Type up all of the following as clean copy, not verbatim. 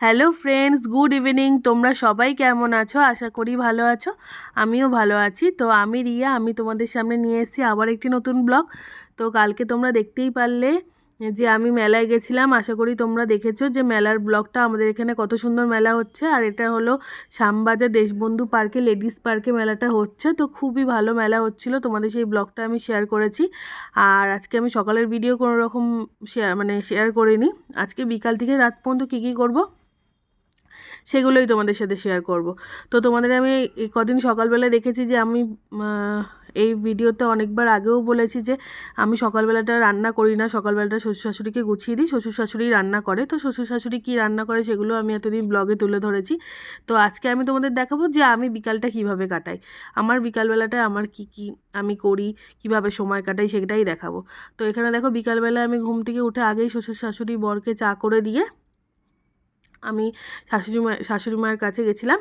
Hello friends, good evening. তোমরা সবাই কেমন আছো? আশা করি ভালো আছো। আমিও ভালো আছি। তো আমি রিয়া, আমি তোমাদের সামনে নিয়ে এসেছি আবার একটি নতুন ব্লগ। তো কালকে তোমরা দেখতেই পারলে যে আমি মেলায় গেছিলাম। আশা করি তোমরা দেখেছো যে মেলার ব্লগটা। আমাদের এখানে কত সুন্দর মেলা হচ্ছে। আর এটা হলো শ্যামবাজার দেশবন্ধু পার্কে, লেডিস পার্কে মেলাটা হচ্ছে। তো খুবই ভালো মেলা হচ্ছিল, তোমাদের সেই ব্লগটা আমি শেয়ার করেছি। আর আজকে আমি সকালের ভিডিও কোনো রকম শেয়ার করিনি। আজকে বিকাল থেকে রাত পর্যন্ত কী করব সেগুলোই তোমাদের সাথে শেয়ার করব। তো তোমাদের আমি এই কদিন সকালবেলা দেখেছি যে আমি এই ভিডিওতে অনেকবার আগেও বলেছি যে আমি সকালবেলাটা রান্না করি না, সকালবেলাটা শ্বশুর শাশুড়িকে গুছিয়ে দিই, শ্বশুর শাশুড়ি রান্না করে। তো শ্বশুর শাশুড়ি কী রান্না করে সেগুলো আমি এতদিন ব্লগে তুলে ধরেছি। তো আজকে আমি তোমাদের দেখাবো যে আমি বিকালটা কিভাবে কাটাই, আমার বিকালবেলাটায় আমার কি আমি করি, কিভাবে সময় কাটাই সেটাই দেখাবো। তো এখানে দেখো, বিকালবেলা আমি ঘুম থেকে উঠে আগেই শ্বশুর শাশুড়ি বরকে চা করে দিয়ে আমি শাশুড়ি মায়ের কাছে গেছিলাম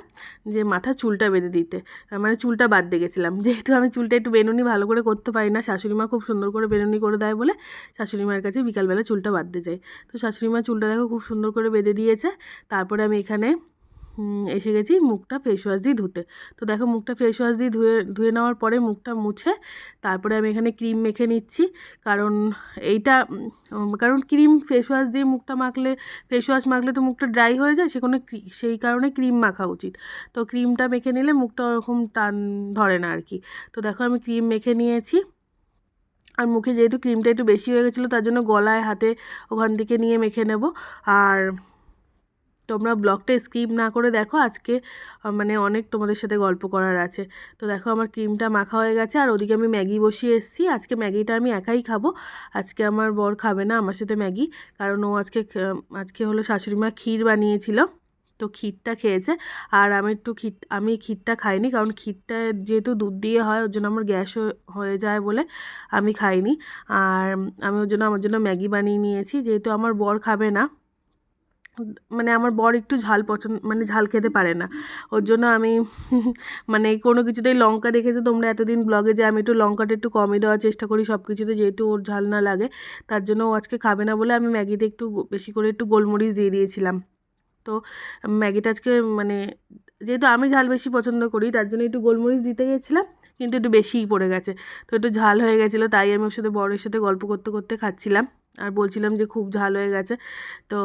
যে মাথার চুলটা বেঁধে দিতে, মানে চুলটা বাঁধতে গেছিলাম। যেহেতু আমি চুলটা একটু বেনুনি ভালো করে করতে পারি না, শাশুড়ি মা খুব সুন্দর করে বেনুনি করে দেয় বলে শাশুড়ি মায়ের কাছে বিকালবেলা চুলটা বাঁধতে যাই। তো শাশুড়ি মা চুলটা দেখো খুব সুন্দর করে বেঁধে দিয়েছে। তারপরে আমি এখানে এসে গেছি মুখটা ফেস ওয়াশ দিয়ে ধুতে। তো দেখো, মুখটা ফেস ওয়াশ দিয়ে ধুয়ে নেওয়ার পরে মুখটা মুছে তারপরে আমি এখানে ক্রিম মেখে নিচ্ছি। কারণ কারণ ক্রিম ফেস ওয়াশ দিয়ে মুখটা মাখলে, ফেস ওয়াশ মাখলে তো মুখটা ড্রাই হয়ে যায়, সেই কারণে ক্রিম মাখা উচিত। তো ক্রিমটা মেখে নিলে মুখটা ওরকম টান ধরে না আর কি। তো দেখো, আমি ক্রিম মেখে নিয়েছি। আর মুখে যেহেতু ক্রিমটা একটু বেশি হয়ে গেছিলো, তার জন্য গলায় হাতে ওখান থেকে নিয়ে মেখে নেব। আর তোমরা ব্লগটা স্কিপ না করে দেখো, আজকে অনেক তোমাদের সাথে গল্প করার আছে। তো দেখো, আমার ক্রিমটা মাখা হয়ে গেছে। আর ওদিকে আমি ম্যাগি বসিয়ে এসেছি। আজকে ম্যাগিটা আমি একাই খাবো, আজকে আমার বর খাবে না আমার সাথে ম্যাগি। কারণ ও আজকে হলো শাশুড়ি মা ক্ষীর বানিয়েছিল, তো ক্ষীরটা খেয়েছে। আর আমি ক্ষীরটা খাইনি, কারণ ক্ষীরটা যেহেতু দুধ দিয়ে হয় ওর জন্য আমার গ্যাস হয়ে যায় বলে আমি খাইনি। আর আমি ওর জন্য আমার জন্য ম্যাগি বানিয়ে নিয়েছি, যেহেতু আমার বর খাবে না। আমার বর একটু ঝাল ঝাল খেতে পারে না, ওর জন্য আমি কোনো কিছুতেই লঙ্কা দেখেছো তোমরা এতদিন ব্লগে যে আমি একটু লঙ্কাটা একটু কমই দেওয়ার চেষ্টা করি সব কিছুতে, যেহেতু ওর ঝাল না লাগে। তার জন্য ও আজকে খাবে না বলে আমি ম্যাগিতে একটু বেশি করে একটু গোলমরিচ দিয়ে দিয়েছিলাম। তো ম্যাগিটা আজকে যেহেতু আমি ঝাল বেশি পছন্দ করি, তার জন্য একটু গোলমরিচ দিতে গেছিলাম, কিন্তু একটু বেশিই পড়ে গেছে। তো একটু ঝাল হয়ে গেছিলো, তাই আমি ওর সাথে বরের সাথে গল্প করতে করতে খাচ্ছিলাম আর বলছিলাম যে খুব ঝাল হয়ে গেছে। তো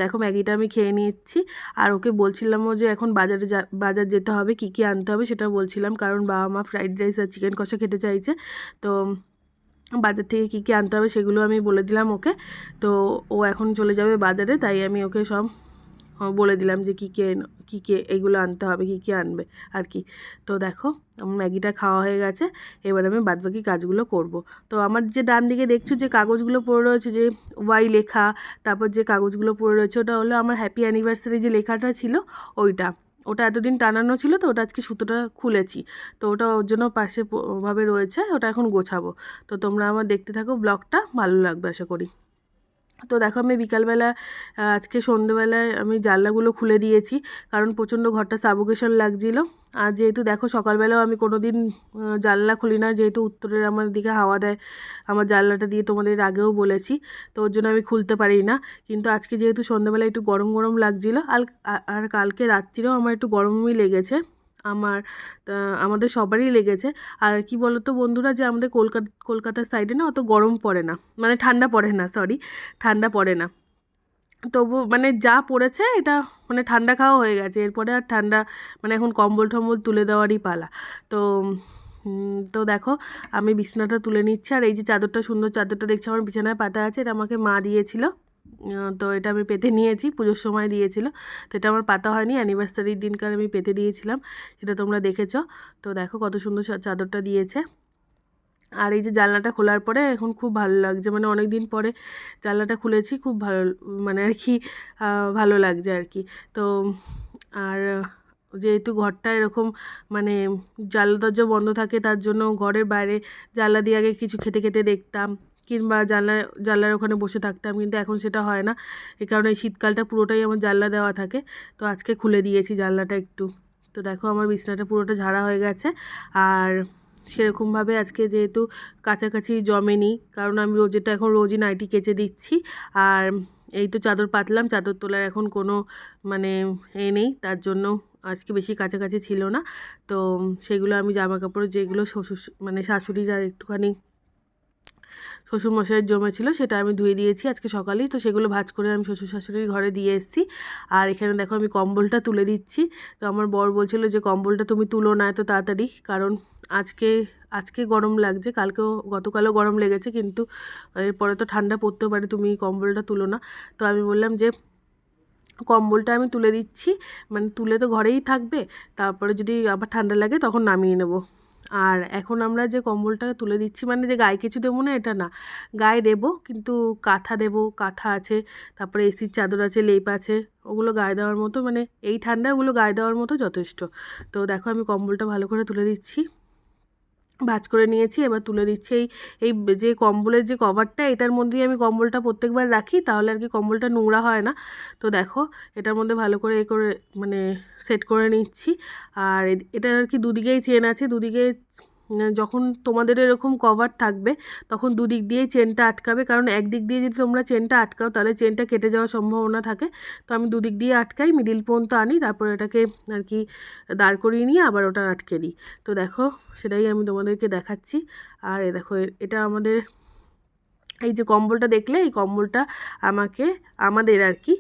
দেখো, ম্যাগিটা আমি খেয়ে নিচ্ছি। আর ওকে বলছিলামও যে এখন বাজার যেতে হবে, কী আনতে হবে সেটা বলছিলাম, কারণ বাবা মা ফ্রাইড রাইস আর চিকেন কষা খেতে চাইছে। তো বাজার থেকে কী আনতে হবে সেগুলো আমি বলে দিলাম ওকে। তো ও এখন চলে যাবে বাজারে, তাই আমি ওকে সব বলে দিলাম যে কী এইগুলো আনতে হবে, কী আনবে আর কি। তো দেখো, আমার ম্যাগিটা খাওয়া হয়ে গেছে, এবার আমি বাদবাকি কাজগুলো করব। তো আমার যে ডান দিকে দেখছো যে কাগজগুলো পড়ে রয়েছে, যে ওয়াই লেখা, তারপর যে কাগজগুলো পড়ে রয়েছে, ওটা হলো আমার হ্যাপি অ্যানিভার্সারি যে লেখাটা ছিল ওটা এতদিন টানানো ছিল, তো ওটা আজকে সুতোটা খুলেছি। তো ওটা ওর জন্য পাশে ভাবে রয়েছে, ওটা এখন গোছাবো। তো তোমরা আমার দেখতে থাকো, ব্লগটা ভালো লাগবে আশা করি। তো দেখো, আমি বিকালবেলা আজকে সন্ধ্যেবেলায় আমি জানলাগুলো খুলে দিয়েছি, কারণ প্রচণ্ড ঘরটা সাফোকেশন লাগছিলো। আর যেহেতু দেখো, সকালবেলাও আমি কোনো দিন জানলা খুলি না, যেহেতু উত্তরের আমার দিকে হাওয়া দেয় আমার জানলাটা দিয়ে, তোমাদের আগেও বলেছি। তো ওর জন্য আমি খুলতে পারি না। কিন্তু আজকে যেহেতু সন্ধ্যাবেলা একটু গরম গরম লাগছিলো, আর কালকে রাত্রিরেও আমার একটু গরমই লেগেছে। আমার আমাদের সবারই লেগেছে। আর কি বলো তো বন্ধুরা, যে আমাদের কলকাতার সাইডে না অত গরম পড়ে না, ঠান্ডা পড়ে না, ঠান্ডা পড়ে না। তবু যা পড়েছে এটা ঠান্ডা খাওয়া হয়ে গেছে, এরপরে আর ঠান্ডা এখন কম্বল টম্বল তুলে দেওয়ারই পালা। তো তো দেখো, আমি বিছানাটা তুলে নিচ্ছি। আর এই যে চাদরটা, সুন্দর চাদরটা দেখছি আমার বিছানায় পাতা আছে, এটা আমাকে মা দিয়েছিল। তো এটা আমি পেতে নিয়েছি, পুজোর সময় দিয়েছিল। তো এটা আমার পাতা হয়নি, অ্যানিভার্সারির দিনকার আমি পেতে দিয়েছিলাম, সেটা তোমরা দেখেছো। তো দেখো কত সুন্দর চাদরটা দিয়েছে। আর এই যে জানলাটা খোলার পরে এখন খুব ভালো লাগছে, অনেক দিন পরে জানলাটা খুলেছি, খুব ভালো আর কি ভালো লাগছে আর কি। তো আর যেহেতু ঘরটা এরকম জানলা দরজা বন্ধ থাকে, তার জন্য ঘরের বাইরে জানলা দিয়ে আগে কিছু খেতে খেতে দেখতাম, কিংবা জানলার ওখানে বসে থাকতাম, কিন্তু এখন সেটা হয় না। এই কারণে এই শীতকালটা পুরোটাই আমার জানলা দেওয়া থাকে। তো আজকে খুলে দিয়েছি জানলাটা একটু। তো দেখো, আমার বিছানাটা পুরোটা ঝাড়া হয়ে গেছে। আর সেরকমভাবে আজকে যেহেতু কাছাকাছি জমেনি, কারণ আমি এখন রোজই নাইটি কেচে দিচ্ছি। আর এই তো চাদর পাতলাম, চাদর তোলার এখন কোনো মানে নেই, তার জন্য আজকে বেশি কাছাকাছি ছিল না। তো সেগুলো আমি জামা কাপড় যেগুলো শ্বশুর মানে শাশুড়ির আর একটুখানি শ্বশুরমশাইয়ের জমেছিল সেটা আমি ধুয়ে দিয়েছি আজকে সকালেই। তো সেগুলো ভাঁজ করে আমি শ্বশুর শাশুড়ির ঘরে দিয়ে এসেছি। আর এখানে দেখো আমি কম্বলটা তুলে দিচ্ছি। তো আমার বর বলছিল যে কম্বলটা তুমি তুলো না এত তাড়াতাড়ি, কারণ আজকে আজকে গরম লাগছে, কালকেও গতকালও গরম লেগেছে, কিন্তু এরপরে তো ঠান্ডা পড়তেও পারে, তুমি কম্বলটা তুলো না। তো আমি বললাম যে কম্বলটা আমি তুলে দিচ্ছি, মানে তুলে তো ঘরেই থাকবে, তারপরে যদি আবার ঠান্ডা লাগে তখন নামিয়ে নেব। আর এখন আমরা যে কম্বলটা তুলে দিচ্ছি মানে যে গায়ে কিছু দেবো না এটা না, গায়ে দেবো কিন্তু কাঁথা দেবো, কাঁথা আছে, তারপরে এসির চাদর আছে, লেপ আছে, ওগুলো গায়ে দেওয়ার মতো, মানে এই ঠান্ডায় ওগুলো গায়ে দেওয়ার মতো যথেষ্ট। তো দেখো আমি কম্বলটা ভালো করে তুলে দিচ্ছি, ভাঁজ করে নিয়েছি, এবার তুলে দিচ্ছি। এই যে কম্বলের যে কভারটা, এটার মধ্যেই আমি কম্বলটা প্রত্যেকবার রাখি, তাহলে আর কি কম্বলটা নোংরা হয় না। তো দেখো এটার মধ্যে ভালো করে করে মানে সেট করে নিচ্ছি। আর এটা আর কি দুদিকেই চেন আছে, দুদিকে যখন তোমাদের এরকম কভার থাকবে তখন দুদিক দিয়েই চেনটা আটকাবে, কারণ একদিক দিয়ে যদি তোমরা চেনটা আটকাও তাহলে চেনটা কেটে যাওয়ার সম্ভাবনা থাকে। তো আমি দুদিক দিয়ে আটকাই, মিডিল পর্যন্ত আনি, তারপর এটাকে আর কি দাঁড় করিয়ে নিয়ে আবার ওটা আটকে দিই। তো দেখো সেটাই আমি তোমাদেরকে দেখাচ্ছি। আর দেখো এটা আমাদের এই যে কম্বলটা দেখলে, এই কম্বলটা আমাদের আর কি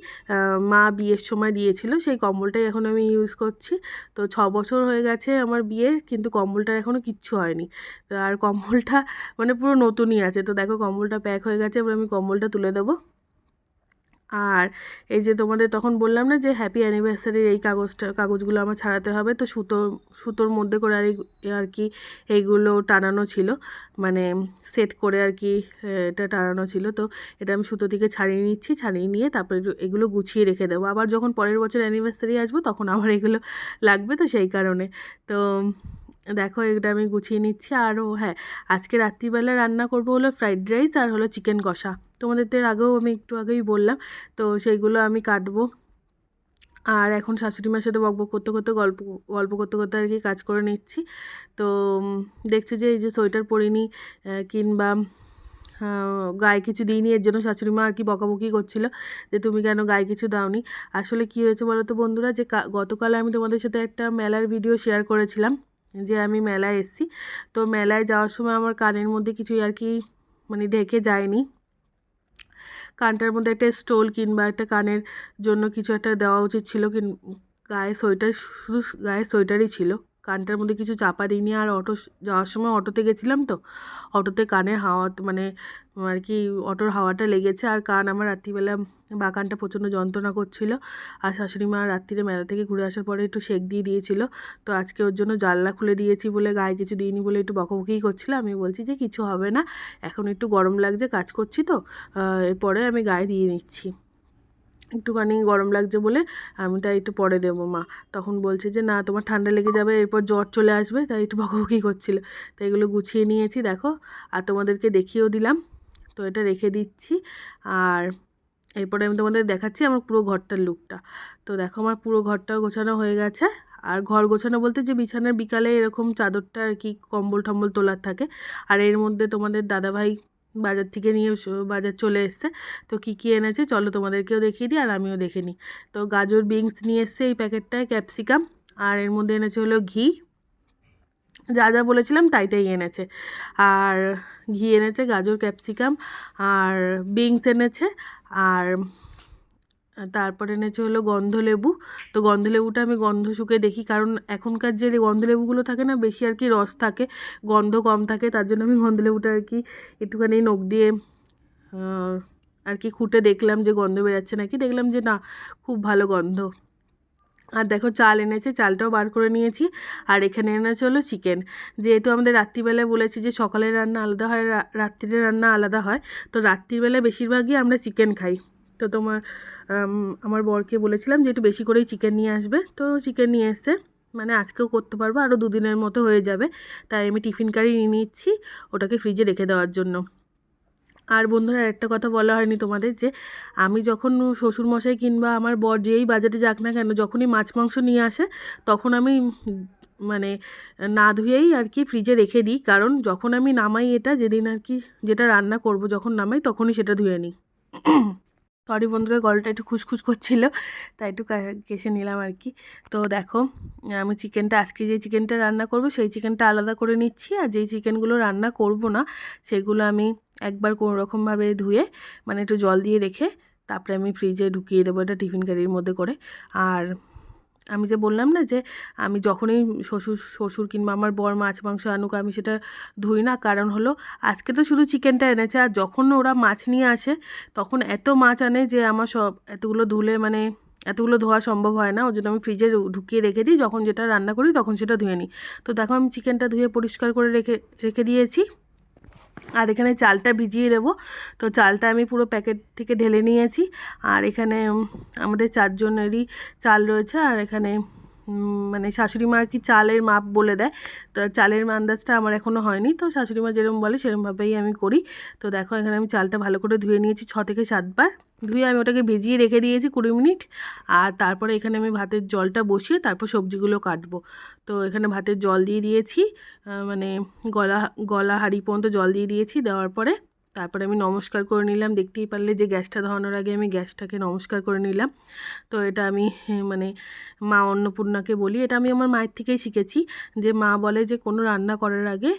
মা বিয়ের সময় দিয়েছিল, সেই কম্বলটাই এখন আমি ইউজ করছি। তো 6 বছর হয়ে গেছে আমার বিয়ের, কিন্তু কম্বলটার এখনও কিচ্ছু হয়নি। তো আর কম্বলটা মানে পুরো নতুনই আছে। তো দেখো কম্বলটা প্যাক হয়ে গেছে, এবার আমি কম্বলটা তুলে দেবো। আর এই যে তোমাদের তখন বললাম না যে হ্যাপি অ্যানিভার্সারির এই কাগজগুলো আমার ছাড়াতে হবে, তো সুতোর মধ্যে করে আর কি এইগুলো টানানো ছিল, মানে সেট করে আর কি এটা টানানো ছিল। তো এটা আমি সুতো থেকে ছাড়িয়ে নিচ্ছি, ছাড়িয়ে নিয়ে তারপরে এগুলো গুছিয়ে রেখে দেবো, আবার যখন পরের বছর অ্যানিভার্সারি আসবো তখন আবার এগুলো লাগবে, তো সেই কারণে। তো দেখো এটা আমি গুছিয়ে নিচ্ছি। আরও হ্যাঁ, আজকে রাত্রিবেলা রান্না করবো হলো ফ্রাইড রাইস আর হলো চিকেন কষা, তোমাদের আগেও আমি একটু আগেই বললাম। তো সেইগুলো আমি কাটবো। আর এখন শাশুড়ি মার সাথে বকবক করতে করতে গল্প গল্প করতে করতে আর কি কাজ করে নিচ্ছি। তো দেখছি যে এই যে সোয়েটার পরিনি কিংবা গায়ে কিছু দিইনি, এর জন্য শাশুড়ি মা আর কি বকাবকি করছিল যে তুমি কেন গায়ে কিছু দাওনি। আসলে কী হয়েছে বলো তো বন্ধুরা, যে গতকাল আমি তোমাদের সাথে একটা মেলার ভিডিও শেয়ার করেছিলাম যে আমি মেলায় এসেছি। তো মেলায় যাওয়ার সময় আমার কানের মধ্যে কিছুই আর কি মানে ঢেকে যায়নি, কানটার মধ্যে একটা স্টোল কিংবা একটা কানের জন্য কিছু একটা দেওয়া উচিত ছিল, গায়ে সোয়েটার, শুধু গায়ে সোয়েটারই ছিল, কানটার মধ্যে কিছু চাপা দিইনি। আর যাওয়ার সময় অটোতে গেছিলাম, তো অটোতে কানের হাওয়া মানে আর কি অটোর হাওয়াটা লেগেছে, আর কান আমার রাত্রিবেলা বা কানটা প্রচণ্ড যন্ত্রণা করছিল। আর শাশুড়ি মা রাত্রিরে মেলা থেকে ঘুরে আসার পরে একটু সেঁক দিয়ে দিয়েছিল। তো আজকে ওর জন্য জানলা খুলে দিয়েছি বলে, গায়ে কিছু দিইনি বলে একটু বকাবকিই করছিল। আমি বলছি যে কিছু হবে না, এখন একটু গরম লাগছে, কাজ করছি তো, এরপরে আমি গায়ে দিয়ে নিচ্ছি, একটুখানি গরম লাগছে বলে আমি তাই একটু পরে দেবো মা। তখন বলছে যে না তোমার ঠান্ডা লেগে যাবে, এরপর জ্বর চলে আসবে, তাই একটু বকাবকি করছিল। তাই এগুলো গুছিয়ে নিয়েছি দেখো, আর তোমাদেরকে দেখিয়েও দিলাম। তো এটা রেখে দিচ্ছি। আর এরপরে আমি তোমাদের দেখাচ্ছি আমার পুরো ঘরটার লুকটা। তো দেখো আমার পুরো ঘরটাও গোছানো হয়ে গেছে। আর ঘর গোছানো বলতে যে বিছানার বিকালে এরকম চাদরটা আর কি কম্বল টম্বল তোলার থাকে। আর এর মধ্যে তোমাদের দাদাভাই বাজার থেকে নিয়ে বাজার চলে এসছে। তো কী কী এনেছে চলো তোমাদেরকেও দেখিয়ে দিই আর আমিও দেখে নিই। তো গাজর বিনস নিয়ে এসছে এই প্যাকেটটায়, ক্যাপসিকাম, আর এর মধ্যে এনেছে হলো ঘি, যা যা বলেছিলাম তাই তাই এনেছে। আর ঘি এনেছে, গাজর, ক্যাপসিকাম আর বিনস এনেছে। আর তারপরে এনেছে হলো গন্ধলেবু। তো গন্ধলেবুটা আমি গন্ধ শুকে দেখি, কারণ এখনকার যে গন্ধলেবুগুলো থাকে না বেশি আর কি রস থাকে, গন্ধ কম থাকে, তার জন্য আমি গন্ধলেবুটা আর কি একটুখানি নখ দিয়ে আর কি খুঁটে দেখলাম যে গন্ধ বেরাচ্ছে নাকি, দেখলাম যে না, খুব ভালো গন্ধ। আর দেখো চাল এনেছে, চালটাও বার করে নিয়েছি। আর এখানে এনেছে হলো চিকেন, যেহেতু আমাদের রাত্রিবেলায় বলেছি যে সকালের রান্না আলাদা হয়, রাত্রিরের রান্না আলাদা হয়, তো রাত্রিবেলায় বেশিরভাগই আমরা চিকেন খাই। তো আমার বরকে বলেছিলাম যে একটু বেশি করেই চিকেন নিয়ে আসবে, তো চিকেন নিয়ে এসছে, মানে আজকেও করতে পারবো, আরও 2 দিনের মতো হয়ে যাবে। তাই আমি টিফিন কারি নিয়ে নিচ্ছি ওটাকে ফ্রিজে রেখে দেওয়ার জন্য। আর বন্ধুরা একটা কথা বলা হয়নি তোমাদের, যে আমি যখন শ্বশুরমশাই কিংবা আমার বর যেই বাজারে যাক না কেন, যখনই মাছ মাংস নিয়ে আসে তখন আমি মানে না ধুয়েই আর কি ফ্রিজে রেখে দিই, কারণ যখন আমি নামাই এটা, যেদিন আর কি যেটা রান্না করব যখন নামাই তখনই সেটা ধুয়ে নিই। সরি বন্ধুরা, গলাটা একটু খুসখুস করছিল, তাই একটু কেসে নিলাম আর কি। তো দেখো, আমি চিকেনটা আজকে যে চিকেনটা রান্না করব সেই চিকেনটা আলাদা করে নিচ্ছি, আর যেই চিকেনগুলো রান্না করব না সেগুলো আমি একবার কোনো রকমভাবে ধুয়ে মানে একটু জল দিয়ে রেখে তারপরে আমি ফ্রিজে ঢুকিয়ে দেবো, এটা টিফিন ক্যারির মধ্যে করে। আর আমি যে বললাম না যে আমি যখনই শ্বশুর কিংবা আমার বর মাছ মাংস আনুক আমি সেটা ধুই না, কারণ হলো আজকে তো শুধু চিকেনটা এনেছে, আর যখন ওরা মাছ নিয়ে আসে তখন এত মাছ আনে যে আমার সব এতগুলো ধুলে মানে এতগুলো ধোয়া সম্ভব হয় না, ওই জন্য আমি ফ্রিজে ঢুকিয়ে রেখে দিই, যখন যেটা রান্না করি তখন সেটা ধুয়ে নিই। তো দেখো আমি চিকেনটা ধুয়ে পরিষ্কার করে রেখে দিয়েছি, আর এখানে চালটা ভিজিয়ে দেবো। তো চালটা আমি পুরো প্যাকেট থেকে ঢেলে নিয়েছি, আর এখানে আমাদের 4 জনেরই চাল রয়েছে, আর এখানে মানে শাশুড়ি মা আর কি চালের মাপ বলে দেয়, তো চালের আন্দাজটা আমার এখনও হয়নি, তো শাশুড়ি মা যেরকম বলে সেরকমভাবেই আমি করি। তো দেখো এখানে আমি চালটা ভালো করে ধুয়ে নিয়েছি 6 থেকে 7 বার ধুয়ে আমি ওটাকে ভিজিয়ে রেখে দিয়েছি 20 মিনিট। আর তারপরে এখানে আমি ভাতের জলটা বসিয়ে তারপর সবজিগুলো কাটবো। তো এখানে ভাতের জল দিয়ে দিয়েছি, মানে গলা গলা হাঁড়ি পর্যন্ত জল দিয়ে দিয়েছি, দেওয়ার পরে তারপরে আমি নমস্কার করে নিলাম, দেখতেই পারলে যে গ্যাসটা ধরানোর আগে আমি গ্যাসটাকে নমস্কার করে নিলাম। তো এটা আমি মানে মা অন্নপূর্ণাকে বলি, এটা আমি আমার মায়ের থেকেই শিখেছি, যে মা বলে যে কোনো রান্না করার আগে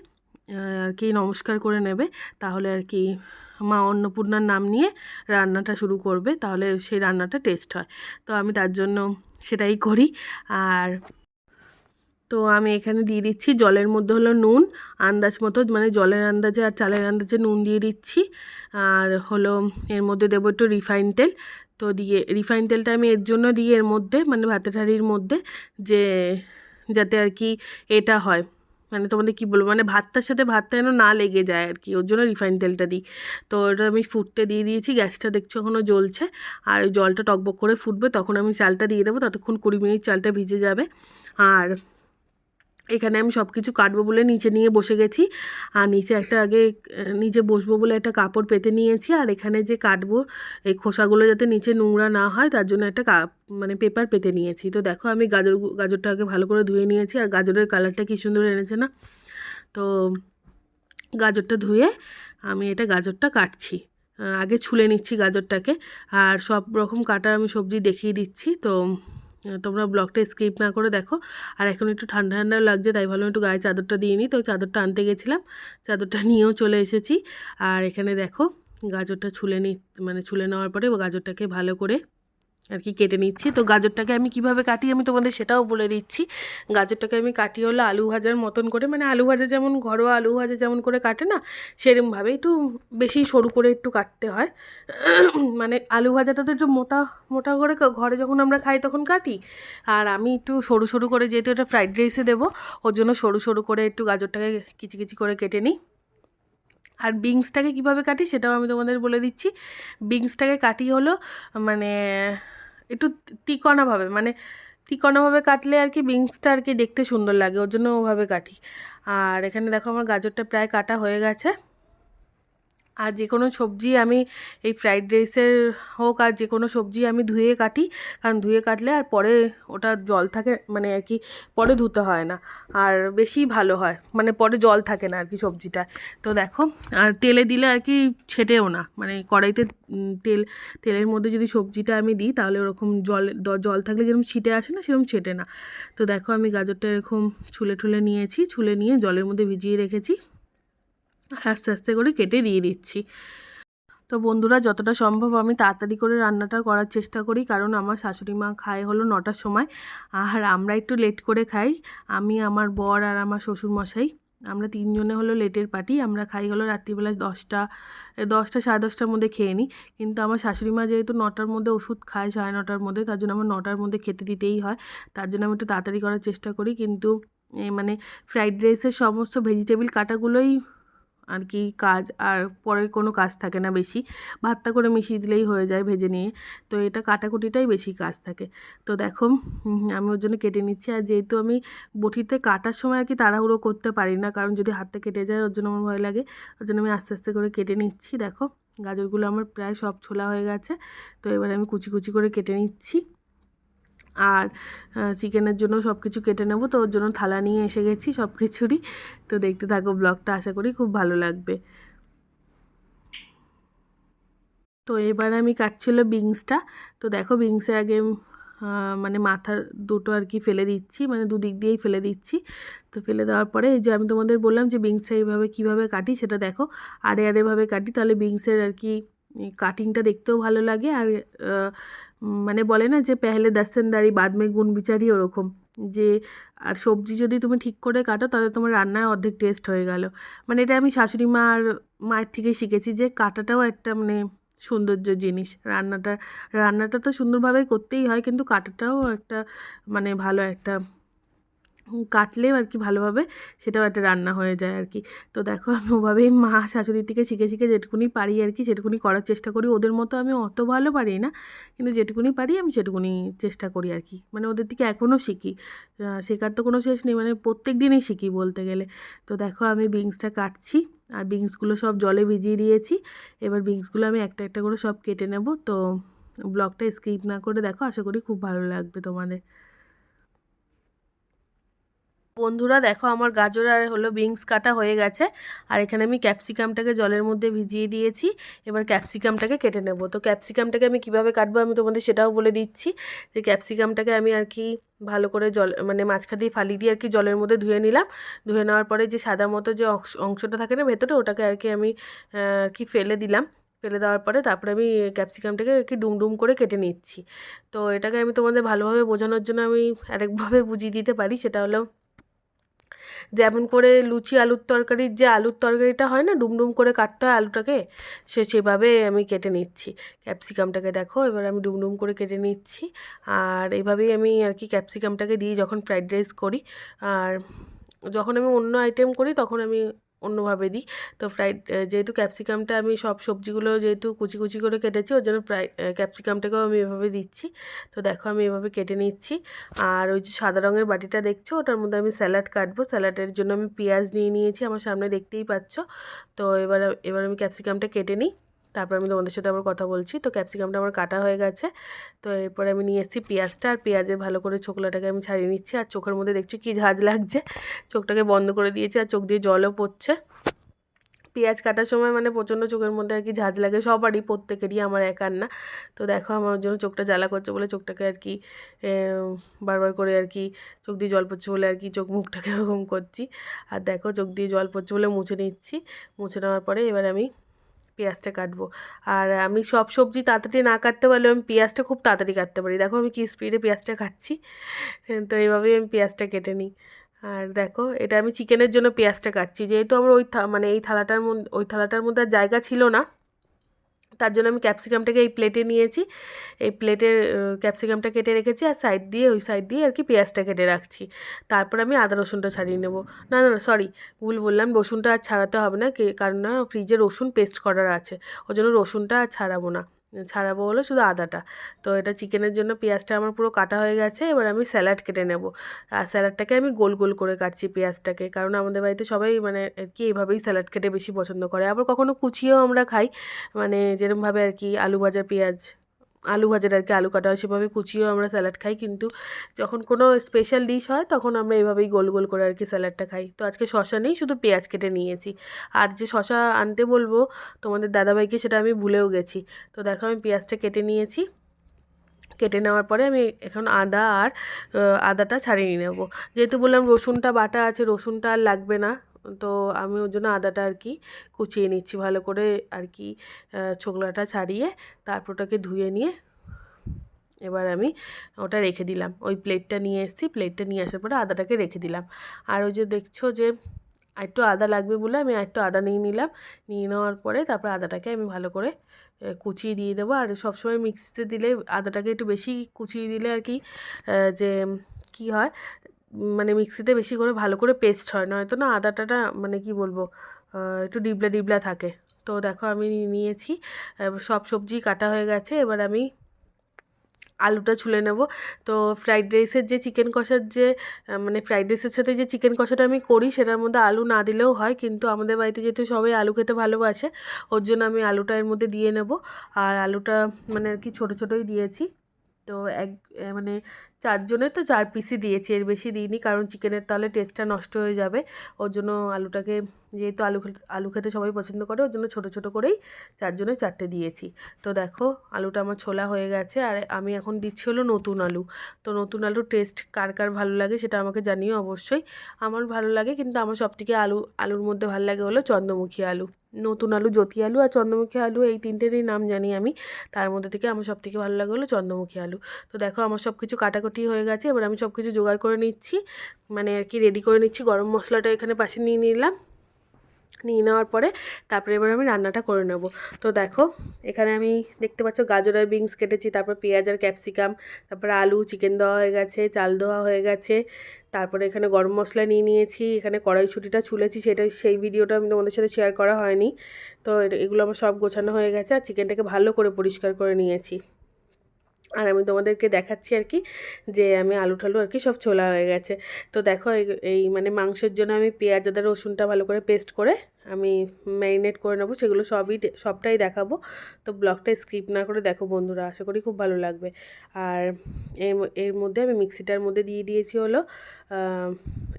আর কি নমস্কার করে নেবে, তাহলে আর কি মা অন্নপূর্ণার নাম নিয়ে রান্নাটা শুরু করবে, তাহলে সেই রান্নাটা টেস্ট হয়। তো আমি তার জন্য সেটাই করি। আর তো আমি এখানে দিয়ে দিচ্ছি জলের মধ্যে হলো নুন আন্দাজ মতো, মানে জলের আন্দাজে আর চালের আন্দাজে নুন দিয়ে দিচ্ছি, আর হলো এর মধ্যে দেবো একটু রিফাইন তেল। তো দিয়ে রিফাইন তেলটা আমি এর জন্য দিই এর মধ্যে, মানে ভাতের হাঁড়ির মধ্যে, যে যাতে আর কি এটা হয়, মানে তোমাদের কী বলবো, মানে ভাতটার সাথে ভাতটা যেন না লেগে যায় আর কি, ওর জন্য রিফাইন তেলটা দিই। তো ওটা আমি ফুটতে দিয়ে দিয়েছি, গ্যাসটা দেখছো এখনও জ্বলছে, আর ওই জলটা টকবক করে ফুটবে তখন আমি চালটা দিয়ে দেবো, ততক্ষণ 20 মিনিট চালটা ভিজে যাবে। আর এখানে আমি সব কিছু কাটবো বলে নিচে নিয়ে বসে গেছি, আর নিচে একটা আগে নিচে বসবো বলে একটা কাপড় পেতে নিয়েছি, আর এখানে যে কাটবো এই খোসাগুলো যাতে নিচে নোংরা না হয় তার জন্য একটা মানে পেপার পেতে নিয়েছি। তো দেখো আমি গাজরটা আগে ভালো করে ধুয়ে নিয়েছি, আর গাজরের কালারটা কী সুন্দর এনেছে না। তো গাজরটা ধুয়ে আমি এটা গাজরটা কাটছি, আগে ছুলে নিচ্ছি গাজরটাকে, আর সব রকম কাটা আমি সবজি দেখিয়ে দিচ্ছি। তো তোমরা ব্লগটা স্কিপ না করে দেখো। আর এখন একটু ঠান্ডা ঠান্ডা লাগছে, তাই ভাবলাম একটু গায়ে চাদরটা দিয়ে নিই, তো চাদরটা আনতে গেছিলাম, চাদরটা নিয়েও চলে এসেছি। আর এখানে দেখো গাজরটা মানে ছুলে নেওয়ার পরে গাজরটাকে ভালো করে আর কি কেটে নিচ্ছি। তো গাজরটাকে আমি কিভাবে কাটি আমি তোমাদের সেটাও বলে দিচ্ছি। গাজরটাকে আমি কাটি হলো আলু ভাজার মতন করে, মানে আলু ভাজা যেমন ঘরোয়া আলু ভাজা যেমন করে কাটে না, সেরকমভাবে একটু বেশি সরু করে একটু কাটতে হয়। মানে আলু ভাজাটা তো একটু মোটা মোটা করে ঘরে যখন আমরা খাই তখন কাটি, আর আমি একটু সরু সরু করে, যেহেতু এটা ফ্রাইড রাইসে দেবো ওর জন্য সরু সরু করে একটু গাজরটাকে কিচি কিচি করে কেটে নিই। আর বিনসটাকে কীভাবে কাটি সেটাও আমি তোমাদের বলে দিচ্ছি। বিনসটাকে কাটি হলো মানে একটু তিকোনাভাবে, মানে তিকোনাভাবে কাটলে আর কি বিনসটা আর কি দেখতে সুন্দর লাগে, ওর জন্য ওভাবে কাটি। আর এখানে দেখো আমার গাজরটা প্রায় কাটা হয়ে গেছে। আর যে কোনো সবজি আমি এই ফ্রাইড রাইসের হোক আর যে কোনো সবজি আমি ধুয়ে কাটি, কারণ ধুয়ে কাটলে আর পরে ওটা জল থাকে, মানে আর কি পরে ধুতে হয় না, আর বেশি ভালো হয়, মানে পরে জল থাকে না আর কি সবজিটা। তো দেখো, আর তেলে দিলে আর কি ছেটেও না, মানে কড়াইতে তেলের মধ্যে যদি সবজিটা আমি দিই তাহলে ওরকম জল থাকলে যেরকম ছিটে আসে না সেরকম ছেটে না। তো দেখো আমি গাজরটা এরকম ছুলে নিয়েছি, ছুলে নিয়ে জলের মধ্যে ভিজিয়ে রেখেছি, আস্তে আস্তে করে কেটে দিয়ে দিচ্ছি। তো বন্ধুরা যতটা সম্ভব আমি তাড়াতাড়ি করে রান্নাটা করার চেষ্টা করি, কারণ আমার শাশুড়ি মা খায় হলো 9টার সময়, আর আমরা একটু লেট করে খাই, আমি আমার বর আর আমার শ্বশুরমশাই, আমরা 3 জনে হলো লেটের পার্টি, আমরা খাই হলো রাত্রিবেলা 10টা সাড়ে 10টার মধ্যে খেয়ে নিই। কিন্তু আমার শাশুড়ি মা যেহেতু 9টার মধ্যে ওষুধ খায় 9:30টার মধ্যে, তার জন্য আমার 9টার মধ্যে খেতে দিতেই হয়, তার জন্য আমি একটু তাড়াতাড়ি করার চেষ্টা করি। কিন্তু মানে ফ্রাইড রাইসের সমস্ত ভেজিটেবল কাটাগুলোই আর কি কাজ, আর পরের কোনো কাজ থাকে না বেশি, ভাতটা করে মিশিয়ে দিলেই হয়ে যায় ভেজে নিয়ে, তো এটা কাটাকুটিটাই বেশি কাজ থাকে। তো দেখো আমি ওর জন্য কেটে নিচ্ছি, আর যেহেতু আমি বটিতে কাটার সময় আর কি তাড়াহুড়ো করতে পারি না, কারণ যদি হাতটা কেটে যায় ওর জন্য আমার ভয় লাগে, ওর জন্য আমি আস্তে আস্তে করে কেটে নিচ্ছি। দেখো গাজরগুলো আমার প্রায় সব ছোলা হয়ে গেছে, তো এবারে আমি কুচি কুচি করে কেটে নিচ্ছি। আর চিকেনের জন্য সব কিছু কেটে নেব, তো ওর জন্য থালা নিয়ে এসে গেছি সব কিছুরই। তো দেখতে থাকো ব্লগটা, আশা করি খুব ভালো লাগবে। তো এবার আমি কাটছিল বিনসটা। তো দেখো বিনসে আগে মানে মাথার দুটো আর কি ফেলে দিচ্ছি, মানে দুদিক দিয়েই ফেলে দিচ্ছি। তো ফেলে দেওয়ার পরে এই যে আমি তোমাদের বললাম যে বিনসটা এইভাবে কীভাবে কাটি সেটা দেখো, আড়ে আড়েভাবে কাটি, তাহলে বিনসের আর কি কাটিংটা দেখতেও ভালো লাগে। আর মানে বলে না যে পেহলে দস্তনদারি বাদ মে গুণ বিচারি, ওরকম যে আর সবজি যদি তুমি ঠিক করে কাটো তাহলে তোমার রান্নায় অর্ধেক টেস্ট হয়ে গেল। মানে এটা আমি শাশুড়ি মা আর মায়ের থেকে শিখেছি যে কাটাটাও একটা মানে সৌন্দর্য জিনিস। রান্নাটা তো সুন্দরভাবে করতেই হয়, কিন্তু কাটাটাও একটা মানে ভালো একটা কাটলেও আর কি ভালোভাবে সেটাও একটা রান্না হয়ে যায় আর কি। তো দেখো আমি ওভাবেই মা শাশুড়ির থেকে শিখে শিখে যেটুকুনি পারি আর কি সেটুকুনি করার চেষ্টা করি। ওদের মতো আমি অত ভালো পারি না, কিন্তু যেটুকুনি পারি আমি সেটুকুনি চেষ্টা করি আর কি। মানে ওদের থেকে এখনও শিখি, শেখার তো কোনো শেষ নেই, মানে প্রত্যেক দিনই শিখি বলতে গেলে। তো দেখো আমি বিনসটা কাটছি, আর বিনসগুলো সব জলে ভিজিয়ে দিয়েছি। এবার বিনসগুলো আমি একটা একটা করে সব কেটে নেব। তো ব্লগটা স্কিপ না করে দেখো, আশা করি খুব ভালো লাগবে তোমাদের। বন্ধুরা দেখো আমার গাজর আর হলো বিনস কাটা হয়ে গেছে, আর এখানে আমি ক্যাপসিকামটাকে জলের মধ্যে ভিজিয়ে দিয়েছি। এবার ক্যাপসিকামটাকে কেটে নেব। তো ক্যাপসিকামটাকে আমি কিভাবে কাটবো আমি তোমাদের সেটাও বলে দিচ্ছি। যে ক্যাপসিকামটাকে আমি আর কি ভালো করে জল মানে মাঝখান দিয়ে ফালি দিয়ে আর কি জলের মধ্যে ধুয়ে নিলাম। ধুয়ে নেওয়ার পরে যে সাদা মতো যে অংশটা থাকে না ভেতরে, ওটাকে আর কি আমি আর কি ফেলে দিলাম। ফেলে দেওয়ার পরে তারপরে আমি ক্যাপসিকামটাকে আর কি ডুম করে কেটে নিচ্ছি। তো এটাকে আমি তোমাদের ভালোভাবে বোঝানোর জন্য আমি আরেকভাবে বুঝিয়ে দিতে পারি, সেটা হলো যেমন করে লুচি আলুর তরকারির যে আলুর তরকারিটা হয় না, ডুমডুম করে কাটতে হয় আলুটাকে, সেভাবে আমি কেটে নিচ্ছি ক্যাপসিকামটাকে। দেখো এবার আমি ডুমডুম করে কেটে নিচ্ছি। আর এইভাবেই আমি আর কি ক্যাপসিকামটাকে দিই যখন ফ্রাইড রাইস করি। আর যখন আমি অন্য আইটেম করি তখন আমি অন্যভাবে দিই। তো যেহেতু ক্যাপসিকামটা আমি সব সবজিগুলো যেহেতু কুচি কুচি করে কেটেছি, ওর জন্য ক্যাপসিকামটাকেও আমি এভাবে দিচ্ছি। তো দেখো আমি এভাবে কেটে নিচ্ছি। আর ওই যে সাদা রঙের বাটিটা দেখছো, ওটার মধ্যে আমি স্যালাড কাটবো। স্যালাডের জন্য আমি পেঁয়াজ নিয়ে নিয়েছি, আমার সামনে দেখতেই পাচ্ছ। তো এবার আমি ক্যাপসিকামটা কেটে নিই, তারপর আমি তোমাদের সাথে আবার কথা বলছি। তো ক্যাপসিকামটা আমার কাটা হয়ে গেছে। তো এরপরে আমি নিয়ে এসেছি পেঁয়াজটা, আর পেঁয়াজের ভালো করে ছোকলাটাকে আমি ছাড়িয়ে নিচ্ছি। আর চোখের মধ্যে দেখছি কি ঝাঁজ লাগছে, চোখটাকে বন্ধ করে দিয়েছি, আর চোখ দিয়ে জলও পড়ছে। পেঁয়াজ কাটার সময় মানে প্রচণ্ড চোখের মধ্যে আর কি ঝাঁজ লাগে, সবারই, প্রত্যেকেরই, আমার একার না। তো দেখো আমার জন্য চোখটা জ্বালা করছে বলে চোখটাকে আর কি বারবার করে আর কি চোখ দিয়ে জল পড়ছে বলে আর কি চোখ মুখটাকে এরকম করছি। আর দেখো চোখ দিয়ে জল পড়ছে বলে মুছে নিচ্ছি। মুছে নেওয়ার পরে এবার আমি পেঁয়াজটা কাটবো। আর আমি সব সবজি তাড়াতাড়ি না কাটতে পারলেও আমি পেঁয়াজটা খুব তাড়াতাড়ি কাটতে পারি। দেখো আমি কি স্পিডে পেঁয়াজটা কাটছি। তো এইভাবেই আমি পেঁয়াজটা কেটে নিই। আর দেখো এটা আমি চিকেনের জন্য পেঁয়াজটা কাটছি, যেহেতু আমার মানে ওই থালাটার মধ্যে আর জায়গা ছিল না, তার জন্য আমি ক্যাপসিকামটাকে এই প্লেটে নিয়েছি। এই প্লেটের ক্যাপসিকামটা কেটে রেখেছি, আর ওই সাইড দিয়ে আর কি পেঁয়াজটা কেটে রাখছি। তারপর আমি আদা রসুনটা ছাড়িয়ে নেবো। না না সরি, ভুল বললাম, রসুনটা আর ছাড়াতে হবে না, কারণ না ফ্রিজে রসুন পেস্ট করার আছে, ওই জন্য রসুনটা আর ছাড়াবো না। ছাড়াবো হলো শুধু আদাটা। তো এটা চিকেনের জন্য পেঁয়াজটা আমার পুরো কাটা হয়ে গেছে। এবার আমি স্যালাড কেটে নেব। আর স্যালাডটাকে আমি গোল গোল করে কাটছি পেঁয়াজটাকে, কারণ আমাদের বাড়িতে সবাই মানে আর কি এইভাবেই স্যালাড কেটে বেশি পছন্দ করে। আবার কখনো কুচিয়েও আমরা খাই, মানে যেরমভাবে আর কি আলু ভাজার আর কি আলু কাটা হয় সেভাবে কুচিয়েও আমরা স্যালাড খাই। কিন্তু যখন কোনো স্পেশাল ডিশ হয় তখন আমরা এইভাবেই গোল গোল করে আর কি স্যালাডটা খাই। তো আজকে শসা নেই, শুধু পেঁয়াজ কেটে নিয়েছি। আর যে শসা আনতে বলবো তোমাদের দাদাভাইকে, সেটা আমি ভুলেও গেছি। তো দেখো আমি পেঁয়াজটা কেটে নিয়েছি। কেটে নেওয়ার পরে আমি এখন আদাটা ছাড়িয়ে নেব। যেহেতু বললাম রসুনটা বাটা আছে, রসুনটা আর লাগবে না, তো আমি ওর জন্য আদাটা আর কি কুচিয়ে নিচ্ছি ভালো করে আর কি ছোকলাটা ছাড়িয়ে। তারপর ওটাকে ধুয়ে নিয়ে এবার আমি ওটা রেখে দিলাম। ওই প্লেটটা নিয়ে এসেছি, প্লেটটা নিয়ে আসার পরে আদাটাকে রেখে দিলাম। আর ওই যে দেখছো যে একটু আদা লাগবে বলে আমি একটু আদা নিয়ে নিলাম। নিয়ে নেওয়ার পরে তারপর আদাটাকে আমি ভালো করে কুচিয়ে দিয়ে দেবো। আর সবসময় মিক্সিতে দিলে আদাটাকে একটু বেশি কুচিয়ে দিলে আর কি যে কী হয়, মানে মিক্সিতে বেশি করে ভালো করে পেস্ট হয়, নয়তো না আদাটা মানে কি বলবো একটু ডিবলা ডিবলা থাকে। তো দেখো আমি নিয়েছি, সব সবজি কাটা হয়ে গেছে। এবার আমি আলুটা ছুলে নেব। তো ফ্রাইড রাইসের যে চিকেন কষার যে মানে ফ্রাইড রাইসের সাথে যে চিকেন কষাটা আমি করি সেটার মধ্যে আলু না দিলেও হয়, কিন্তু আমাদের বাড়িতে যেহেতু সবাই আলু খেতে ভালোবাসে, ওর জন্য আমি আলুটা এর মধ্যে দিয়ে নেব। আর আলুটা মানে আর কি ছোটো ছোটোই দিয়েছি। তো মানে 4 জনের তো 4 পিসই দিয়েছি, এর বেশি দিইনি, কারণ চিকেনের তাহলে টেস্টটা নষ্ট হয়ে যাবে। ওর জন্য আলুটাকে, যেহেতু আলু খেতে সবাই পছন্দ করে, ওর জন্য ছোটো ছোটো করেই 4 জনের 4টে দিয়েছি। তো দেখো আলুটা আমার ছোলা হয়ে গেছে, আর আমি এখন দিচ্ছি হলো নতুন আলু। তো নতুন আলুর টেস্ট কার কার ভালো লাগে সেটা আমাকে জানিও অবশ্যই। আমার ভালো লাগে, কিন্তু আমার সবথেকে আলুর মধ্যে ভালো লাগে হলো চন্দ্রমুখী আলু। নতুন আলু, জ্যোতি আলু আর চন্দ্রমুখী আলু, এই তিনটেরই নাম জানি আমি। তার মধ্যে থেকে আমার সবথেকে ভালো লাগে হলো চন্দ্রমুখী আলু। তো দেখো আমার সব কিছু কাটাকুটি হয়ে গেছে, এবার আমি সব কিছু জোগাড় করে নিচ্ছি, মানে আর কি রেডি করে নিচ্ছি। গরম মশলাটা এখানে পাশে নিয়ে নিলাম, নিয়ে নেওয়ার পরে তারপরে এবার আমি রান্নাটা করে নেব। তো দেখো এখানে আমি দেখতে পাচ্ছ গাজর আর বিনস কেটেছি, তারপর পেঁয়াজ আর ক্যাপসিকাম, তারপরে আলু, চিকেন দেওয়া হয়ে গেছে, চাল দেওয়া হয়ে গেছে। তারপরে এখানে গরম মশলা নিয়ে নিয়েছি, এখানে কড়াইশুঁটিটা ছুলেছি, সেই ভিডিওটা আমি তোমাদের সাথে শেয়ার করা হয়নি। তো এগুলো আমার সব গোছানো হয়ে গেছে, আর চিকেনটাকে ভালো করে পরিষ্কার করে নিয়েছি। আর আমি তোমাদেরকে দেখাচ্ছি আর কি যে আমি আলু ঠালু আর কি সব ছোলা হয়ে গেছে। তো দেখো এই মানে মাংসের জন্য আমি পেঁয়াজ আদা রসুনটা ভালো করে পেস্ট করে আমি ম্যারিনেট করে নেবো, সেগুলো সবটাই দেখাবো। তো ব্লগটা স্কিপ না করে দেখো বন্ধুরা, আশা করি খুব ভালো লাগবে। আর এর মধ্যে আমি মিক্সিটার মধ্যে দিয়ে দিয়েছি হলো,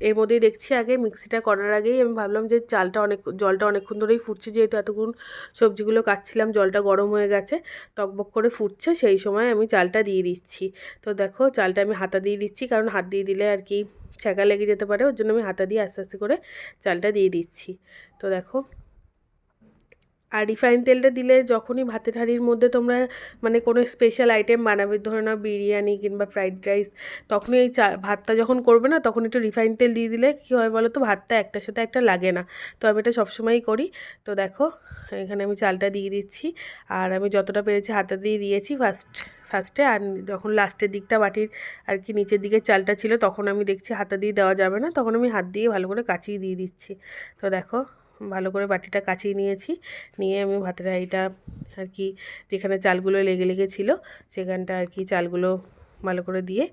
এর মধ্যেই দেখছি আগে মিক্সিটা করার আগেই আমি ভাবলাম যে জলটা অনেকক্ষণ ধরেই ফুটছে, যেহেতু এতক্ষণ সবজিগুলো কাটছিলাম, জলটা গরম হয়ে গেছে, টকবক করে ফুটছে, সেই সময় আমি চালটা দিয়ে দিচ্ছি। তো দেখো চালটা আমি হাতা দিয়ে দিচ্ছি, কারণ হাত দিয়ে দিলে আর কি ছ্যাঁকা লেগে যেতে পারে, ওর জন্য আমি হাতা দিয়ে আস্তে আস্তে করে চালটা দিয়ে দিচ্ছি। তো দেখো, আর রিফাইন তেলটা দিলে যখনই ভাতের হাঁড়ির মধ্যে তোমরা মানে কোনো স্পেশাল আইটেম বানাবে, ধরে নাও বিরিয়ানি কিংবা ফ্রাইড রাইস, তখনই এই ভাতটা যখন করবে না, তখন একটু রিফাইন তেল দিয়ে দিলে কী হয় বলো তো, ভাতটা একটার সাথে একটা লাগে না। তো আমি এটা সবসময়ই করি। তো দেখো এখানে আমি চালটা দিয়ে দিচ্ছি, আর আমি যতটা পেরেছি হাতা দিয়ে দিয়েছি ফার্স্টে, আর যখন লাস্টের দিকটা বাটির আর কি নিচের দিকে চালটা ছিল, তখন আমি দেখছি হাতা দিয়ে দেওয়া যাবে না, তখন আমি হাত দিয়ে ভালো করে কাচিয়ে দিয়ে দিচ্ছি। তো দেখো ভালো করে বাটিটা কাচিয়ে নিয়েছি, নিয়ে আমি ভাতের হাঁড়িটা আর কি যেখানে চালগুলো লেগে লেগেছিলো সেখানটা আর কি চালগুলো ভালো করে দিয়ে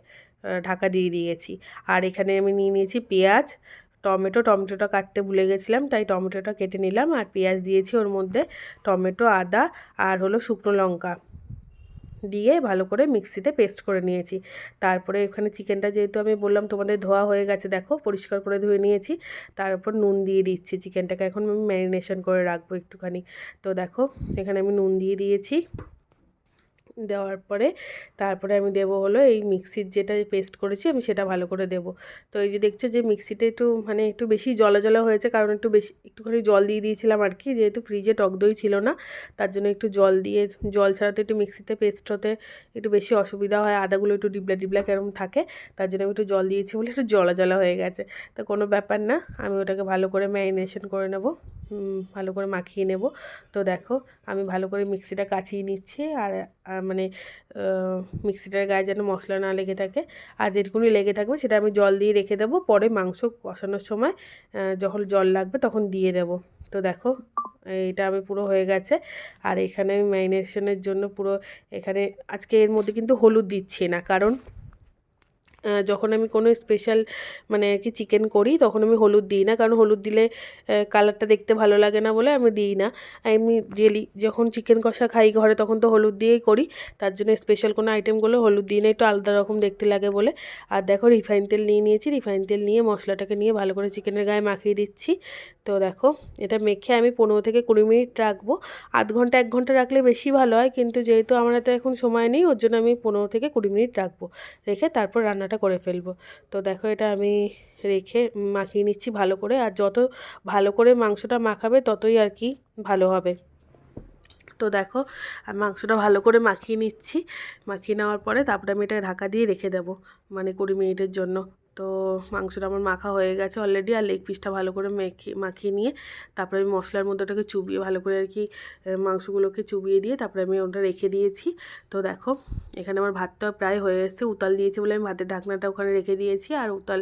ঢাকা দিয়ে দিয়েছি। আর এখানে আমি নিয়ে নিয়েছি পেঁয়াজ, টমেটোটা কাটতে ভুলে গেছিলাম, তাই টমেটোটা কেটে নিলাম, আর পেঁয়াজ দিয়েছি ওর মধ্যে, টমেটো, আদা আর হলো শুকনো লঙ্কা দিয়ে ভালো করে মিক্সিতে পেস্ট করে নিয়েছি। তারপরে এখানে চিকেনটা যেহেতু আমি বললাম তোমাদের ধোয়া হয়ে গেছে, দেখো পরিষ্কার করে ধুয়ে নিয়েছি, তার উপর নুন দিয়ে দিচ্ছি। চিকেনটাকে এখন আমি ম্যারিনেশন করে রাখবো একটুখানি। তো দেখো এখানে আমি নুন দিয়ে দিয়েছি, দেওয়ার পরে তারপরে আমি দেবো হলো এই মিক্সির যেটা পেস্ট করেছি আমি সেটা ভালো করে দেবো। তো এই যে দেখছো যে মিক্সিতে একটু বেশি জলা হয়েছে, কারণ একটুখানি জল দিয়ে দিয়েছিলাম আর কি, যেহেতু ফ্রিজে টক দই ছিল না, তার জন্য একটু জল ছাড়া তো একটু মিক্সিতে পেস্ট হতে একটু বেশি অসুবিধা হয়, আদাগুলো একটু ডিবলা কেরম থাকে, তার জন্য আমি একটু জল দিয়েছি বলে একটু জলা হয়ে গেছে। তো কোনো ব্যাপার না, আমি ওটাকে ভালো করে ম্যারিনেশন করে নেব, ভালো করে মাখিয়ে নেব। তো দেখো আমি ভালো করে মিক্সিটা কাচিয়ে নিচ্ছি, আর মানে মিক্সিটার গায়ে যেন মশলা না লেগে থাকে, আর যেটুকুনি লেগে থাকবে সেটা আমি জল দিয়ে রেখে দেবো, পরে মাংস কষানোর সময় যখন জল লাগবে তখন দিয়ে দেব। তো দেখো এটা আমি পুরো হয়ে গেছে। আর এখানে আমি ম্যারিনেশনের জন্য এখানে আজকে এর মধ্যে কিন্তু হলুদ দিচ্ছি না, কারণ যখন আমি কোনো স্পেশাল মানে আর কি চিকেন করি তখন আমি হলুদ দিই না, কারণ হলুদ দিলে কালারটা দেখতে ভালো লাগে না বলে আমি দিই না। এমনি রিয়েলি যখন চিকেন কষা খাই ঘরে তখন তো হলুদ দিয়েই করি, তার জন্য স্পেশাল কোনো আইটেমগুলো হলুদ দিই না, একটু আলাদা রকম দেখতে লাগে বলে। আর দেখো রিফাইন তেল নিয়ে নিয়েছি, রিফাইন তেল নিয়ে মশলাটাকে নিয়ে ভালো করে চিকেনের গায়ে মাখিয়ে দিচ্ছি। তো দেখো এটা মেখে আমি 15 থেকে 20 মিনিট রাখবো। আধ ঘন্টা 1 ঘন্টা রাখলে বেশি ভালো হয়, কিন্তু যেহেতু আমার হাতে এখন সময় নেই, ওর জন্য আমি 15 থেকে 20 মিনিট রাখবো, রেখে তারপর রান্নাটা করে ফেলবো। তো দেখো এটা আমি রেখে মাখিয়ে নিচ্ছি ভালো করে, আর যত ভালো করে মাংসটা মাখাবে ততই আর কি ভালো হবে। তো দেখো আমি মাংসটা ভালো করে মাখিয়ে নিচ্ছি, মাখিয়ে নেওয়ার পরে তারপরে আমি এটা ঢাকা দিয়ে রেখে দেবো, মানে 20 মিনিটের জন্য। তো মাংসটা আমার মাখা হয়ে গেছে অলরেডি, আর লেগ পিসটা ভালো করে মাখিয়ে নিয়ে তারপরে আমি মশলার মধ্যে ওটাকে চুবিয়ে ভালো করে আর কি মাংসগুলোকে চুবিয়ে দিয়ে তারপরে আমি ওটা রেখে দিয়েছি। তো দেখো এখানে আমার ভাতটা প্রায় হয়ে এসেছে, উতাল দিয়েছি বলে আমি ভাতের ঢাকনাটা ওখানে রেখে দিয়েছি, আর উতাল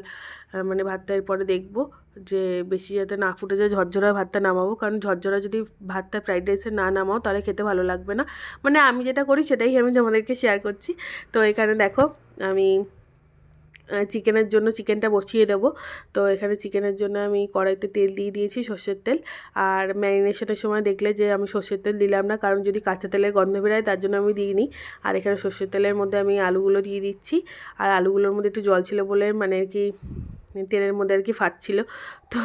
মানে ভাতটা এরপরে দেখবো যে বেশি যাতে না ফুটে যায়, ঝরঝরা ভাতটা নামাবো, কারণ ঝরঝরা যদি ভাতটা ফ্রাইড রাইসে না নামাও তাহলে খেতে ভালো লাগবে না। মানে আমি যেটা করি সেটাই আমি তোমাদেরকে শেয়ার করছি। তো এখানে দেখো আমি চিকেনের জন্য চিকেনটা বসিয়ে দেবো। তো এখানে চিকেনের জন্য আমি কড়াইতে তেল দিয়ে দিয়েছি, সর্ষের তেল। আর ম্যারিনেশনের সময় দেখলে যে আমি সর্ষের তেল দিলাম না, কারণ যদি কাঁচা তেলের গন্ধ বেরোয় তার জন্য আমি দিইনি। আর এখানে সর্ষের তেলের মধ্যে আমি আলুগুলো দিয়ে দিচ্ছি। আর আলুগুলোর মধ্যে একটু জল ছিল বলে মানে আর কি তেলের মধ্যে আর কি ফাটছিল। তো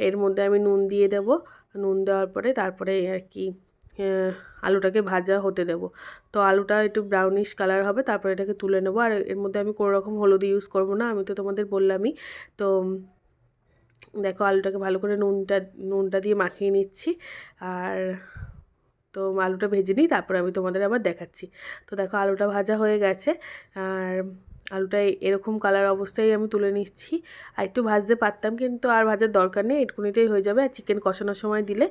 এর মধ্যে আমি নুন দিয়ে দেবো। নুন দেওয়ার পরে তারপরে আর কি আলুটাকে ভাজা হতে দেব। তো আলুটা একটু ব্রাউনিশ কালার হবে, তারপরে এটাকে তুলে নেবো। আর এর মধ্যে আমি কোনো রকম হলুদ ইউজ করব না, আমি তো তোমাদের বললামই। তো দেখো আলুটাকে ভালো করে নুনটা দিয়ে মাখিয়ে নিচ্ছি। আর তো আলুটা ভেজে নিই, তারপরে আমি তোমাদের আবার দেখাচ্ছি। তো দেখো আলুটা ভাজা হয়ে গেছে। আর আলুটা এরকম কালার অবস্থায় আমি তুলে নিচ্ছি। আর একটু ভাজতে পারতাম, কিন্তু আর ভাজার দরকার নেই, এটুকুনিটাই হয়ে যাবে। আর চিকেন কষানোর সময় দিলে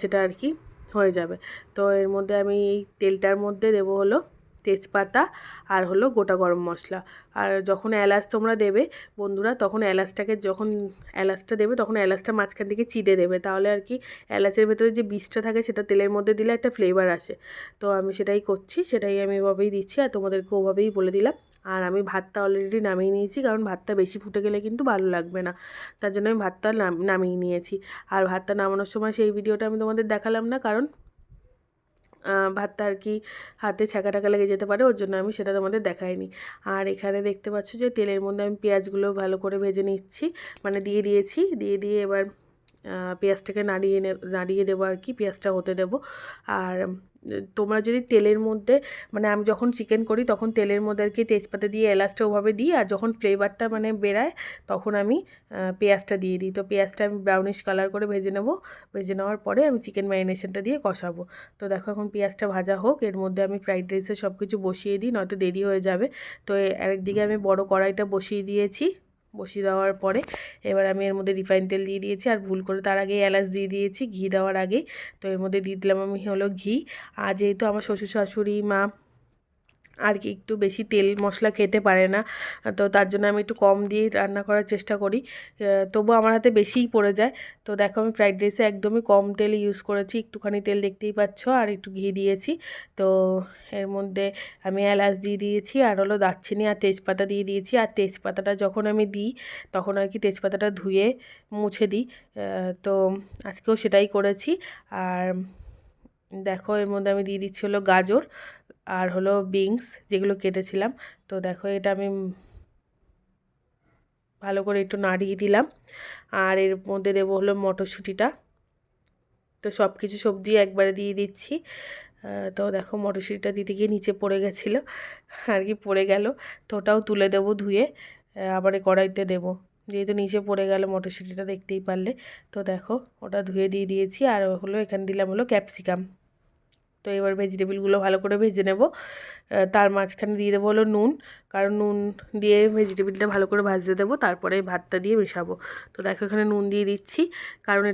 সেটা আর কি হয়ে যাবে। তো এর মধ্যে আমি এই তেলটার মধ্যে দেবো হলো তেজপাতা আর হলো গোটা গরম মশলা। আর যখন এলাচ তোমরা দেবে বন্ধুরা, তখন যখন এলাচটা দেবে তখন এলাচটা মাঝখান থেকে চিড়ে দেবে, তাহলে আর কি এলাচের ভেতরে যে বীজটা থাকে সেটা তেলের মধ্যে দিলে একটা ফ্লেভার আসে। তো আমি সেটাই করছি, সেটাই আমি এভাবেই দিচ্ছি, আর তোমাদেরকে ওভাবেই বলে দিলাম। আর আমি ভাতটা অলরেডি নামিয়ে নিয়েছি, কারণ ভাতটা বেশি ফুটে গেলে কিন্তু ভালো লাগবে না, তার জন্য আমি ভাতটা নামিয়ে নিয়েছি। আর ভাতটা নামানোর সময় সেই ভিডিওটা আমি তোমাদের দেখালাম না, কারণ ভাতটা আর কি হাতে ছ্যাঁকা টাকা লেগে যেতে পারে, ওর জন্য আমি সেটা তোমাদের দেখাইনি। আর এখানে দেখতে পাচ্ছ যে তেলের মধ্যে আমি পেঁয়াজগুলো ভালো করে ভেজে নিচ্ছি, মানে দিয়ে দিয়েছি। দিয়ে এবার পেঁয়াজটাকে নাড়িয়ে দেবো আর কি, পেঁয়াজটা হতে দেবো। আর তোমরা যদি তেলের মধ্যে, মানে আমি যখন চিকেন করি তখন তেলের মধ্যে আর কি তেজপাতা দিয়ে এলাচটা ওভাবে দিই, আর যখন ফ্লেভারটা মানে বেরায় তখন আমি পেঁয়াজটা দিয়ে দিই। তো পেঁয়াজটা আমি ব্রাউনিশ কালার করে ভেজে নেওয়ার পরে আমি চিকেন ম্যারিনেশনটা দিয়ে কষাবো। তো দেখো এখন পেঁয়াজটা ভাজা হোক, এর মধ্যে আমি ফ্রাইড রাইসের সব কিছু বসিয়ে দিই, নয়তো দেরি হয়ে যাবে। তো আরেকদিকে আমি বড় কড়াইটা বসিয়ে দেওয়ার পরে এবার আমি এর মধ্যে রিফাইন তেল দিয়ে দিয়েছি, আর ভুল করে তার আগে এলাচ দিয়ে দিয়েছি ঘি দেওয়ার আগেই। তো এর মধ্যে দিয়ে দিলাম আমি হলো ঘি। আর যেহেতু আমার শ্বশুর শাশুড়ি মা আর কি একটু বেশি তেল মশলা খেতে পারে না, তো তার জন্য আমি একটু কম দিয়ে রান্না করার চেষ্টা করি, তবুও আমার হাতে বেশিই পড়ে যায়। তো দেখো আমি ফ্রাইড রাইসে একদমই কম তেল ইউজ করেছি, একটুখানি তেল দেখতেই পাচ্ছ, আর একটু ঘি দিয়েছি। তো এর মধ্যে আমি এলাচ দিয়ে দিয়েছি, আর হলো দারচিনি আর তেজপাতা দিয়ে দিয়েছি। আর তেজপাতাটা যখন আমি দিই তখন আর কি তেজপাতাটা ধুয়ে মুছে দিই। তো আজকেও সেটাই করেছি। আর দেখো এর মধ্যে আমি দিয়ে দিচ্ছি হলো গাজর আর হলো বিনস, যেগুলো কেটেছিলাম। তো দেখো এটা আমি ভালো করে একটু নাড়িয়ে দিলাম। আর এর মধ্যে দেবো হলো মটরশুঁটিটা। তো সব কিছু সবজি একবারে দিয়ে দিচ্ছি। তো দেখো মটরশুঁটিটা দিতে গিয়ে নিচে পড়ে গেছিলো আর কি, পড়ে গেল। তো ওটাও তুলে দেবো ধুয়ে, আবার কড়াইতে দেবো, যেহেতু নিচে পড়ে গেল মটরশুঁটিটা দেখতেই পারলে। তো দেখো ওটা ধুয়ে দিয়ে দিয়েছি। আর হলো এখানে দিলাম হলো ক্যাপসিকাম। তো এবার ভেজিটেবিলগুলো ভালো করে ভেজে নেব। তার মাঝখানে দিয়ে দেবো হলো নুন, কারণ নুন দিয়ে ভেজিটেবিলটা ভালো করে ভাজতে দেবো, তারপরে ভাতটা দিয়ে মেশাবো। তো দেখো এখানে নুন দিয়ে দিচ্ছি, কারণ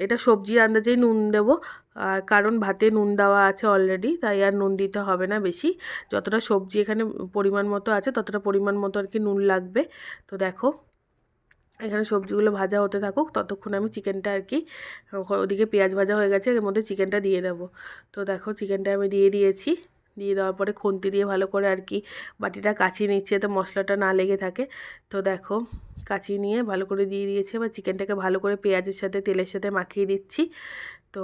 এটা সবজির আন্দাজেই নুন দেবো। আর কারণ ভাতে নুন দেওয়া আছে অলরেডি, তাই আর নুন দিতে হবে না বেশি, যতটা সবজি এখানে পরিমাণ মতো আছে ততটা পরিমাণ মতো আর কি নুন লাগবে। তো দেখো এখানে সবজিগুলো ভাজা হতে থাকুক, ততক্ষণ আমি চিকেনটা আর কি, ওদিকে পেঁয়াজ ভাজা হয়ে গেছে, এর মধ্যে চিকেনটা দিয়ে দেবো। তো দেখো চিকেনটা আমি দিয়ে দিয়েছি। দিয়ে দেওয়ার পরে খুন্তি দিয়ে ভালো করে আর কি বাটিটা কাচিয়ে নিচ্ছে, যাতে মশলাটা না লেগে থাকে। তো দেখো কাচিয়ে নিয়ে ভালো করে দিয়ে দিয়েছি। এবার চিকেনটাকে ভালো করে পেঁয়াজের সাথে তেলের সাথে মাখিয়ে দিচ্ছি। তো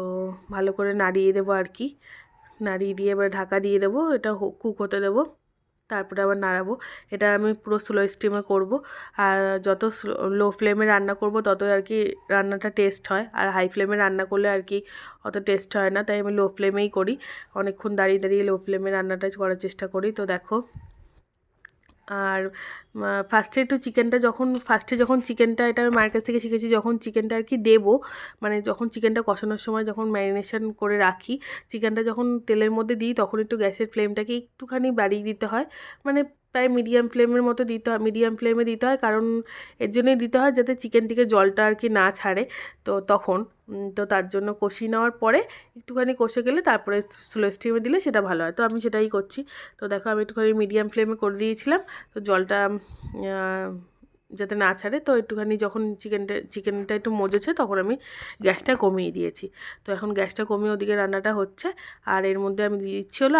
ভালো করে নাড়িয়ে দেবো আর কি, নাড়িয়ে দিয়ে এবার ঢাকা দিয়ে দেবো, এটা কুক হতে দেবো, তারপরে আবার নাড়াবো। এটা আমি পুরো স্লো স্টিমে করব। আর যত লো ফ্লেমে রান্না করব ততই আর কি রান্নাটা টেস্ট হয়, আর হাই ফ্লেমে রান্না করলে আর কি অত টেস্ট হয় না, তাই আমি লো ফ্লেমেই করি। অনেকক্ষণ দাঁড়িয়ে লো ফ্লেমে রান্নাটা করার চেষ্টা করি। তো দেখো আর ফার্স্টে যখন চিকেনটা, এটা আমি মায়ের কাছ থেকে শিখেছি, যখন চিকেনটা আর কি দেবো, মানে যখন চিকেনটা কষানোর সময় যখন ম্যারিনেশন করে রাখি, চিকেনটা যখন তেলের মধ্যে দিই তখন একটু গ্যাসের ফ্লেমটাকে একটুখানি বাড়িয়ে দিতে হয়, মানে প্রায় মিডিয়াম ফ্লেমের মতো দিতে হয়, মিডিয়াম ফ্লেমে দিতে হয়, কারণ এর জন্যই দিতে হয় যাতে চিকেন থেকে জলটা আর কি না ছাড়ে। তো তখন তো তার জন্য কষিয়ে নেওয়ার পরে একটুখানি কষে গেলে তারপরে স্লো স্টিমে দিলে সেটা ভালো হয়। তো আমি সেটাই করছি। তো দেখো আমি একটুখানি মিডিয়াম ফ্লেমে করে দিয়েছিলাম, তো জলটা যাতে না ছাড়ে। তো একটুখানি যখন চিকেনটা একটু মজেছে তখন আমি গ্যাসটা কমিয়ে দিয়েছি। তো এখন গ্যাসটা কমিয়ে ওদিকে রান্নাটা হচ্ছে, আর এর মধ্যে আমি দিয়ে দিচ্ছি হলো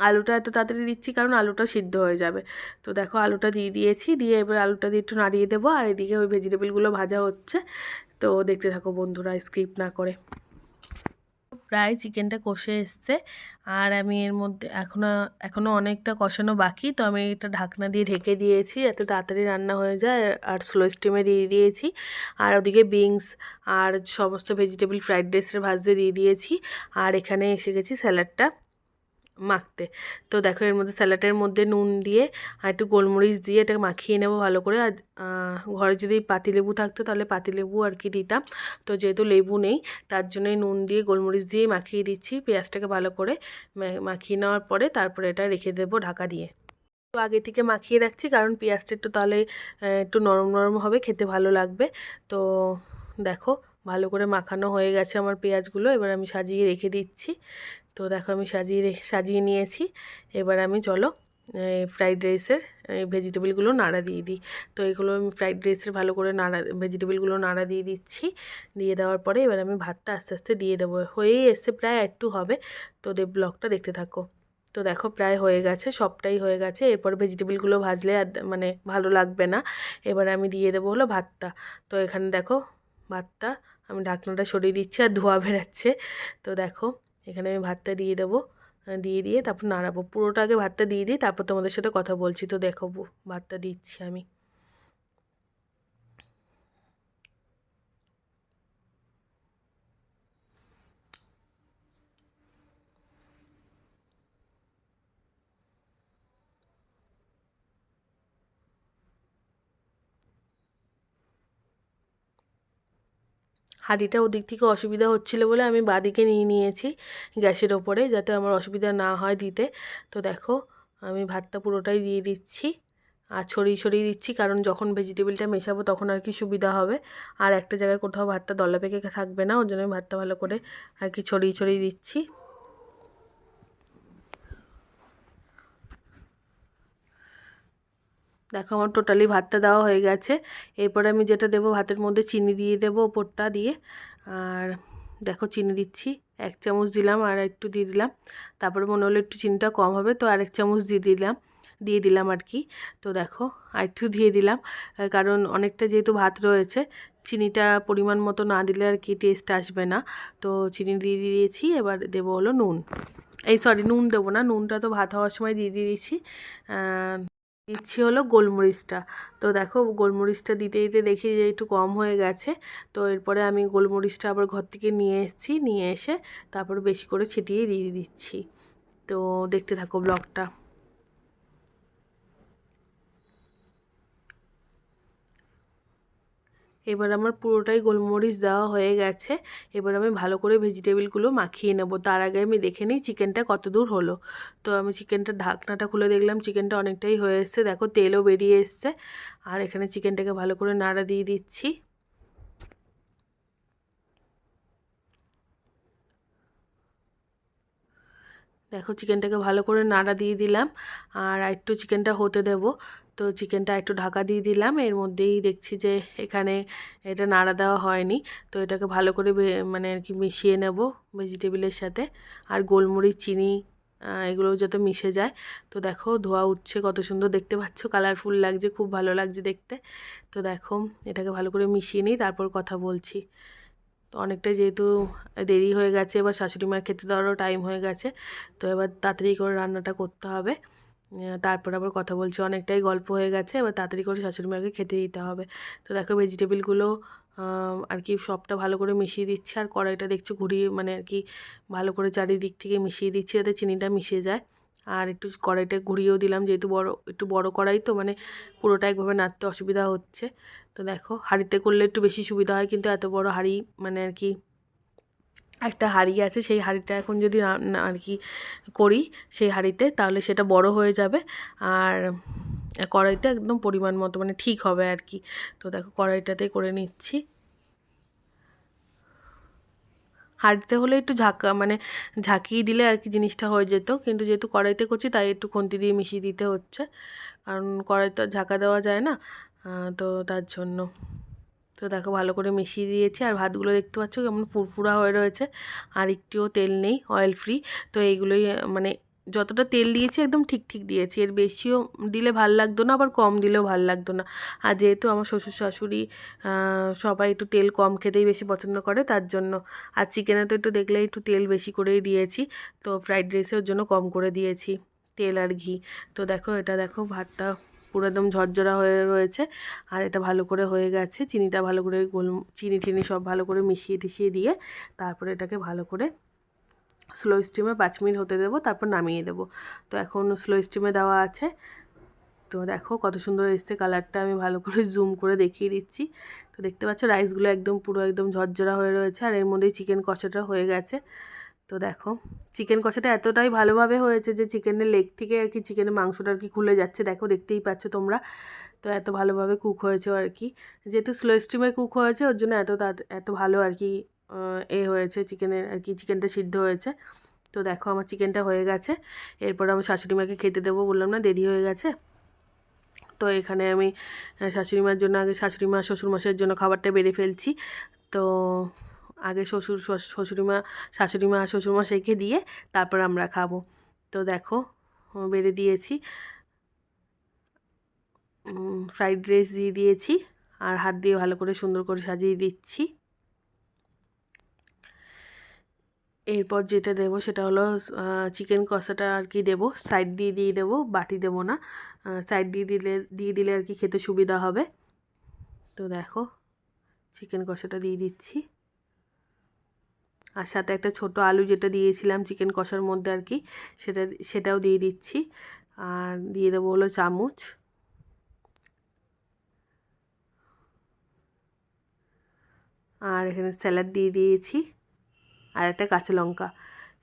আলুটা এত তাড়াতাড়ি দিচ্ছি কারণ আলুটা সিদ্ধ হয়ে যাবে। তো দেখো আলুটা দিয়ে দিয়েছি, দিয়ে এবার আলুটা দিয়ে একটু নাড়িয়ে দেবো, আর এদিকে ওই ভেজিটেবলগুলো ভাজা হচ্ছে। তো দেখতে থাকো বন্ধুরা, স্কিপ না করে। প্রায় চিকেনটা কষে এসছে, আর আমি এর মধ্যে এখনও অনেকটা কষানো বাকি। তো আমি এটা ঢাকনা দিয়ে ঢেকে দিয়েছি যাতে তাড়াতাড়ি রান্না হয়ে যায়, আর স্লো স্টিমে দিয়ে দিয়েছি। আর ওদিকে বিনস আর সমস্ত ভেজিটেবল ফ্রাইড রাইসের ভাজতে দিয়ে দিয়েছি, আর এখানে এসে গেছি স্যালাডটা মাখতে। তো দেখো এর মধ্যে স্যালাডের মধ্যে নুন দিয়ে আর একটু গোলমরিচ দিয়ে এটাকে মাখিয়ে নেবো ভালো করে। আর ঘরে যদি পাতিলেবু থাকতো তাহলে পাতিলেবু আর কি দিতাম, তো যেহেতু লেবু নেই তার জন্যই নুন দিয়ে গোলমরিচ দিয়ে মাখিয়ে দিচ্ছি। পেঁয়াজটাকে ভালো করে মাখিয়ে নেওয়ার পরে তারপরে এটা রেখে দেবো ঢাকা দিয়ে। তো আগে থেকে মাখিয়ে রাখছি কারণ পেঁয়াজটা একটু তাহলে একটু নরম নরম হবে, খেতে ভালো লাগবে। তো দেখো ভালো করে মাখানো হয়ে গেছে আমার পেঁয়াজগুলো, এবার আমি সাজিয়ে রেখে দিচ্ছি। তো দেখো আমি সাজিয়ে নিয়েছি। এবার আমি চলো ফ্রাইড রাইসের ভেজিটেবলগুলো নাড়া দিয়ে দিই। তো এগুলো আমি ফ্রাইড রাইসের ভালো করে ভেজিটেবলগুলো নাড়া দিয়ে দিচ্ছি। দিয়ে দেওয়ার পরে এবার আমি ভাতটা আস্তে আস্তে দিয়ে দেবো। হয়েই এসছে, প্রায় একটু হবে। তো ব্লগটা দেখতে থাকো। তো দেখো প্রায় হয়ে গেছে, সবটাই হয়ে গেছে। এরপর ভেজিটেবলগুলো ভাজলে আর মানে ভালো লাগবে না। এবার আমি দিয়ে দেবো হলো ভাতটা। তো এখানে দেখো ভাতটা আমি ঢাকনাটা সরিয়ে দিচ্ছি আর ধোয়া বেরাচ্ছে। তো দেখো এখানে আমি ভাতটা দিয়ে দেবো, দিয়ে তারপর নাড়াবো। পুরোটা আগে ভাতটা দিয়ে দিই, তারপর তোমাদের সাথে কথা বলছি। তো দেখো ভাতটা দিচ্ছি আমি। হাঁড়িটা ওদিক থেকে অসুবিধা হচ্ছিলো বলে আমি বাদিকে নিয়ে নিয়েছি গ্যাসের ওপরে, যাতে আমার অসুবিধা না হয় দিতে। তো দেখো আমি ভাতটা পুরোটাই দিয়ে দিচ্ছি আর ছড়িয়ে ছড়িয়ে দিচ্ছি, কারণ যখন ভেজিটেবলটা মেশাবো তখন আর কি সুবিধা হবে। আর একটা জায়গায় কোথাও ভাতটা দলা পেকে থাকবে না, ওই জন্য আমি ভাতটা ভালো করে আর কি ছড়িয়ে ছড়িয়ে দিচ্ছি। দেখো আমার টোটালি ভাতটা দেওয়া হয়ে গেছে। এরপরে আমি যেটা দেবো ভাতের মধ্যে চিনি দিয়ে দেবো ওপরটা দিয়ে। আর দেখো চিনি দিচ্ছি, 1 চামচ দিলাম আর একটু দিয়ে দিলাম। তারপরে মনে হলো একটু চিনিটা কম হবে, তো আর 1 চামচ দিয়ে দিলাম আর কি। তো দেখো আর একটু দিয়ে দিলাম, কারণ অনেকটা যেহেতু ভাত রয়েছে, চিনিটা পরিমাণ মতো না দিলে আর কি টেস্ট আসবে না। তো চিনি দিয়ে দিয়েছি। এবার দেবো হলো নুন। সরি, নুন দেবো না, নুনটা তো ভাত হওয়ার সময় দিয়ে দিয়েছি। দিচ্ছি হলো গোলমরিচটা। তো দেখো গোলমরিচটা দিতে দিতে দেখি যে একটু কম হয়ে গেছে। তো এরপরে আমি গোলমরিচটা আবার ঘর থেকে নিয়ে এসে তারপর বেশি করে ছিটিয়ে দিয়ে দিচ্ছি। তো দেখতে থাকো ব্লগটা। এবার আমার পুরোটাই গোলমরিচ দেওয়া হয়ে গেছে। এবার আমি ভালো করে ভেজিটেবলগুলো মাখিয়ে নেব। তার আগে আমি দেখে নিই চিকেনটা কত দূর হলো। তো আমি চিকেনটা ঢাকনাটা খুলে দেখলাম চিকেনটা অনেকটাই হয়ে এসছে, দেখো তেলও বেরিয়ে এসছে। আর এখানে চিকেনটাকে ভালো করে নাড়া দিয়ে দিচ্ছি। দেখো চিকেনটাকে ভালো করে নাড়া দিয়ে দিলাম, আর একটু চিকেনটা হতে দেব। তো চিকেনটা একটু ঢাকা দিয়ে দিলাম। এর মধ্যেই দেখছি যে এখানে এটা নাড়া দেওয়া হয়নি। তো এটাকে ভালো করে মানে আর কি মিশিয়ে নেব ভেজিটেবলের সাথে। আর গোলমরিচ, চিনি এগুলো যাতে মিশে যায়। তো দেখো ধোয়া উঠছে, কত সুন্দর দেখতে পাচ্ছ, কালারফুল লাগছে, খুব ভালো লাগছে দেখতে। তো দেখো এটাকে ভালো করে মিশিয়ে নিই, তারপর কথা বলছি। তো অনেকটা যেহেতু দেরি হয়ে গেছে, এবার শাশুড়ি মার খেতে দেওয়ারও টাইম হয়ে গেছে। তো এবার তাড়াতাড়ি করে রান্নাটা করতে হবে। তারপর আবার কথা বলছি, অনেকটাই গল্প হয়ে গেছে, এবার তাড়াতাড়ি করে শাশুড়ি মাকে খেতে দিতে হবে। তো দেখো ভেজিটেবলগুলো আর কি সবটা ভালো করে মিশিয়ে দিচ্ছি, আর কড়াইটা দেখছি ঘুরিয়ে মানে আর কি ভালো করে চারিদিক থেকে মিশিয়ে দিচ্ছি যাতে চিনিটা মিশে যায়। আর একটু কড়াইটা ঘুরিয়েও দিলাম, যেহেতু একটু বড় কড়াই, তো মানে পুরোটা একভাবে নাড়তে অসুবিধা হচ্ছে। তো দেখো হাঁড়িতে করলে একটু বেশি সুবিধা হয়, কিন্তু এত বড় হাঁড়ি মানে আর কি একটা হাঁড়ি আছে, সেই হাঁড়িটা এখন যদি আর কি করি সেই হাঁড়িতে, তাহলে সেটা বড় হয়ে যাবে। আর কড়াইটা একদম পরিমাণ মতো মানে ঠিক হবে আর কি। তো দেখো কড়াইটাতে করে নিচ্ছি। হাঁড়িতে হলে একটু মানে ঝাঁকিয়ে দিলে আর কি জিনিসটা হয়ে যেত, কিন্তু যেহেতু কড়াইতে করছি তাই একটু খুন্তি দিয়ে মিশিয়ে দিতে হচ্ছে, কারণ কড়াইতে ঝাঁকা দেওয়া যায় না। তো তার জন্য। তো দেখো ভালো করে মিশিয়ে দিয়েছি, আর ভাতগুলো দেখতে পাচ্ছ কেমন ফুরফুরা হয়ে রয়েছে, আর একটুও তেল নেই, অয়েল ফ্রি। তো এইগুলোই মানে যতটা তেল দিয়েছি একদম ঠিক ঠিক দিয়েছি, এর বেশিও দিলে ভাল লাগতো না, আবার কম দিলেও ভাল লাগতো না। আর যেহেতু আমার শ্বশুর শাশুড়ি সবাই একটু তেল কম খেতেই বেশি পছন্দ করে, তার জন্য। আর চিকেনে তো একটু দেখলেই একটু তেল বেশি করেই দিয়েছি, তো ফ্রাইড রাইসের জন্য কম করে দিয়েছি তেল আর ঘি। তো দেখো, এটা দেখো ভাতটা পুরো একদম ঝরঝরা হয়ে রয়েছে, আর এটা ভালো করে হয়ে গেছে। চিনিটা ভালো করে চিনি টিনি সব ভালো করে মিশিয়ে টিশিয়ে দিয়ে তারপরে এটাকে ভালো করে স্লো স্টিমে 5 মিনিট হতে দেবো, তারপর নামিয়ে দেবো। তো এখন স্লো স্টিমে দেওয়া আছে। তো দেখো কত সুন্দর এসছে কালারটা, আমি ভালো করে জুম করে দেখিয়ে দিচ্ছি। তো দেখতে পাচ্ছ রাইসগুলো একদম পুরো একদম ঝরঝরা হয়ে রয়েছে, আর এর মধ্যেই চিকেন কষাটা হয়ে গেছে। তো দেখো চিকেন কষাটা এতটাই ভালোভাবে হয়েছে যে চিকেনের লেগ থেকে আর কি চিকেনের মাংসটা আর কি খুলে যাচ্ছে, দেখো দেখতেই পাচ্ছ তোমরা। তো এত ভালোভাবে কুক হয়েছে আর কি, যেহেতু স্লো স্টিমে কুক হয়েছে ওর জন্য এত ভালো আর কি হয়েছে চিকেনের আর কি, চিকেনটা সিদ্ধ হয়েছে। তো দেখো আমার চিকেনটা হয়ে গেছে। এরপর আমার শাশুড়ি মাকে খেতে দেবো, বললাম না দেরি হয়ে গেছে। তো এখানে আমি শাশুড়ি মার জন্য আগে শাশুড়ি মা শ্বশুরমশাইয়ের জন্য খাবারটা বেড়ে ফেলছি। তো আগে শাশুড়ি মা শ্বশুরমশাইকে দিয়ে তারপর আমরা খাবো। তো দেখো বেড়ে দিয়েছি, ফ্রাইড রাইস দিয়ে দিয়েছি, আর হাত দিয়ে ভালো করে সুন্দর করে সাজিয়ে দিচ্ছি। এরপর যেটা দেবো সেটা হলো চিকেন কষাটা আর কি দেবো, সাইড দিয়ে দেবো, বাটি দেবো না। সাইড দিয়ে দিলে আর কি খেতে সুবিধা হবে। তো দেখো চিকেন কষাটা দিয়ে দিচ্ছি, আর সাথে একটা ছোট আলু যেটা দিয়েছিলাম চিকেন কষার মধ্যে আর কি, সেটাও দিয়ে দিচ্ছি। আর দিয়ে দেবো হলো চামচ, আর এখানে স্যালাড দিয়ে দিয়েছি, আর একটা কাঁচা লঙ্কা।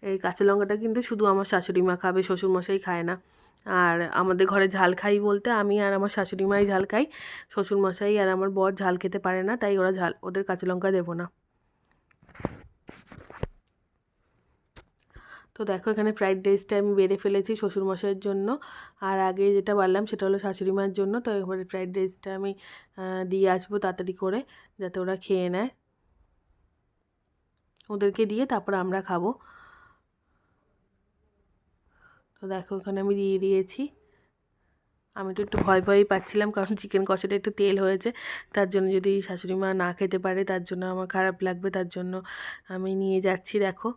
এই কাঁচা লঙ্কাটা কিন্তু শুধু আমার শাশুড়ি মা খাবে, শ্বশুরমশাই খায় না। আর আমাদের ঘরে ঝাল খাই বলতে আমি আর আমার শাশুড়ি মাই ঝাল খাই, শ্বশুরমশাই আর আমার বর ঝাল খেতে পারে না, তাই ওদের কাঁচা লঙ্কা দেবো না। তো দেখো এখানে ফ্রাইড রাইসটা আমি বেড়ে ফেলেছি শ্বশুরমশাইয়ের জন্য, আর আগে যেটা বললাম সেটা হলো শাশুড়ি মার জন্য। তো এবারে ফ্রাইড রাইসটা আমি দিয়ে আসবো তাড়াতাড়ি করে, যাতে ওরা খেয়ে নেয়। ওদেরকে দিয়ে তারপর আমরা খাবো। তো দেখো এখানে আমি দিয়ে দিয়েছি। আমি তো একটু ভয়ই পাচ্ছিলাম, কারণ চিকেন কষাটা একটু তেল হয়েছে, তার জন্য যদি শাশুড়ি মা না খেতে পারে তার জন্য আমার খারাপ লাগবে, তার জন্য আমি নিয়ে যাচ্ছি। দেখো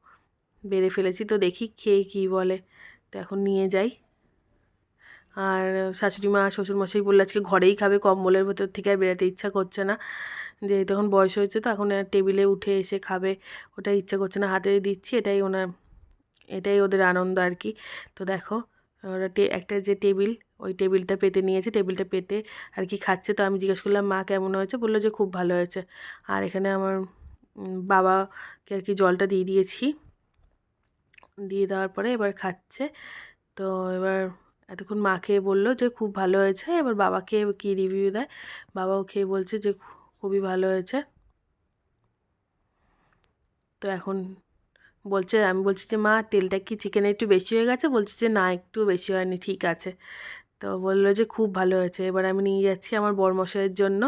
বেড়ে ফেলেছি, তো দেখি খেয়ে কী বলে। তো এখন নিয়ে যাই। আর শাশুড়ি মা শ্বশুরমশাই বললো আজকে ঘরেই খাবে, কম্বলের ভেতর থেকে আর বেরোতে ইচ্ছা করছে না, যেহেতু এখন বয়স হয়েছে, তো এখন টেবিলে উঠে এসে খাবে, ওটা ইচ্ছা করছে না, হাতে দিচ্ছি, এটাই ওদের আনন্দ আর কি। তো দেখো ওরা একটা যে টেবিল, ওই টেবিলটা পেতে নিয়েছে, টেবিলটা পেতে আর কি খাচ্ছে। তো আমি জিজ্ঞেস করলাম মা কেমন হয়েছে, বললো যে খুব ভালো হয়েছে। আর এখানে আমার বাবাকে আর কি জলটা দিয়ে দিয়েছি, দিয়ে দেওয়ার পরে এবার খাচ্ছে। তো এবার এতক্ষণ মা খেয়ে বললো যে খুব ভালো হয়েছে, এবার বাবাকে কী রিভিউ দেয়। বাবাও খেয়ে বলছে যে খুবই ভালো হয়েছে। তো এখন আমি বলছি যে মা তেলটা কি চিকেনে একটু বেশি হয়ে গেছে, বলছে যে না একটু বেশি হয়নি, ঠিক আছে। তো বললো যে খুব ভালো হয়েছে। এবার আমি নিয়ে যাচ্ছি আমার বরমশাইয়ের জন্য।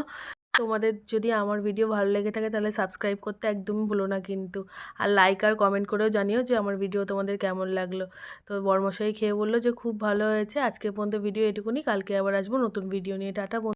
তোমাদের যদি আমার ভিডিও ভালো লেগে থাকে তাহলে সাবস্ক্রাইব করতে একদমই ভুলো না কিন্তু, আর লাইক আর কমেন্ট করেও জানিও যে আমার ভিডিও তোমাদের কেমন লাগলো। তো বরমশাই খেয়ে বললো যে খুব ভালো হয়েছে। আজকে পর্যন্ত ভিডিও এটুকুনি, কালকে আবার আসবো নতুন ভিডিও নিয়ে। টাটা।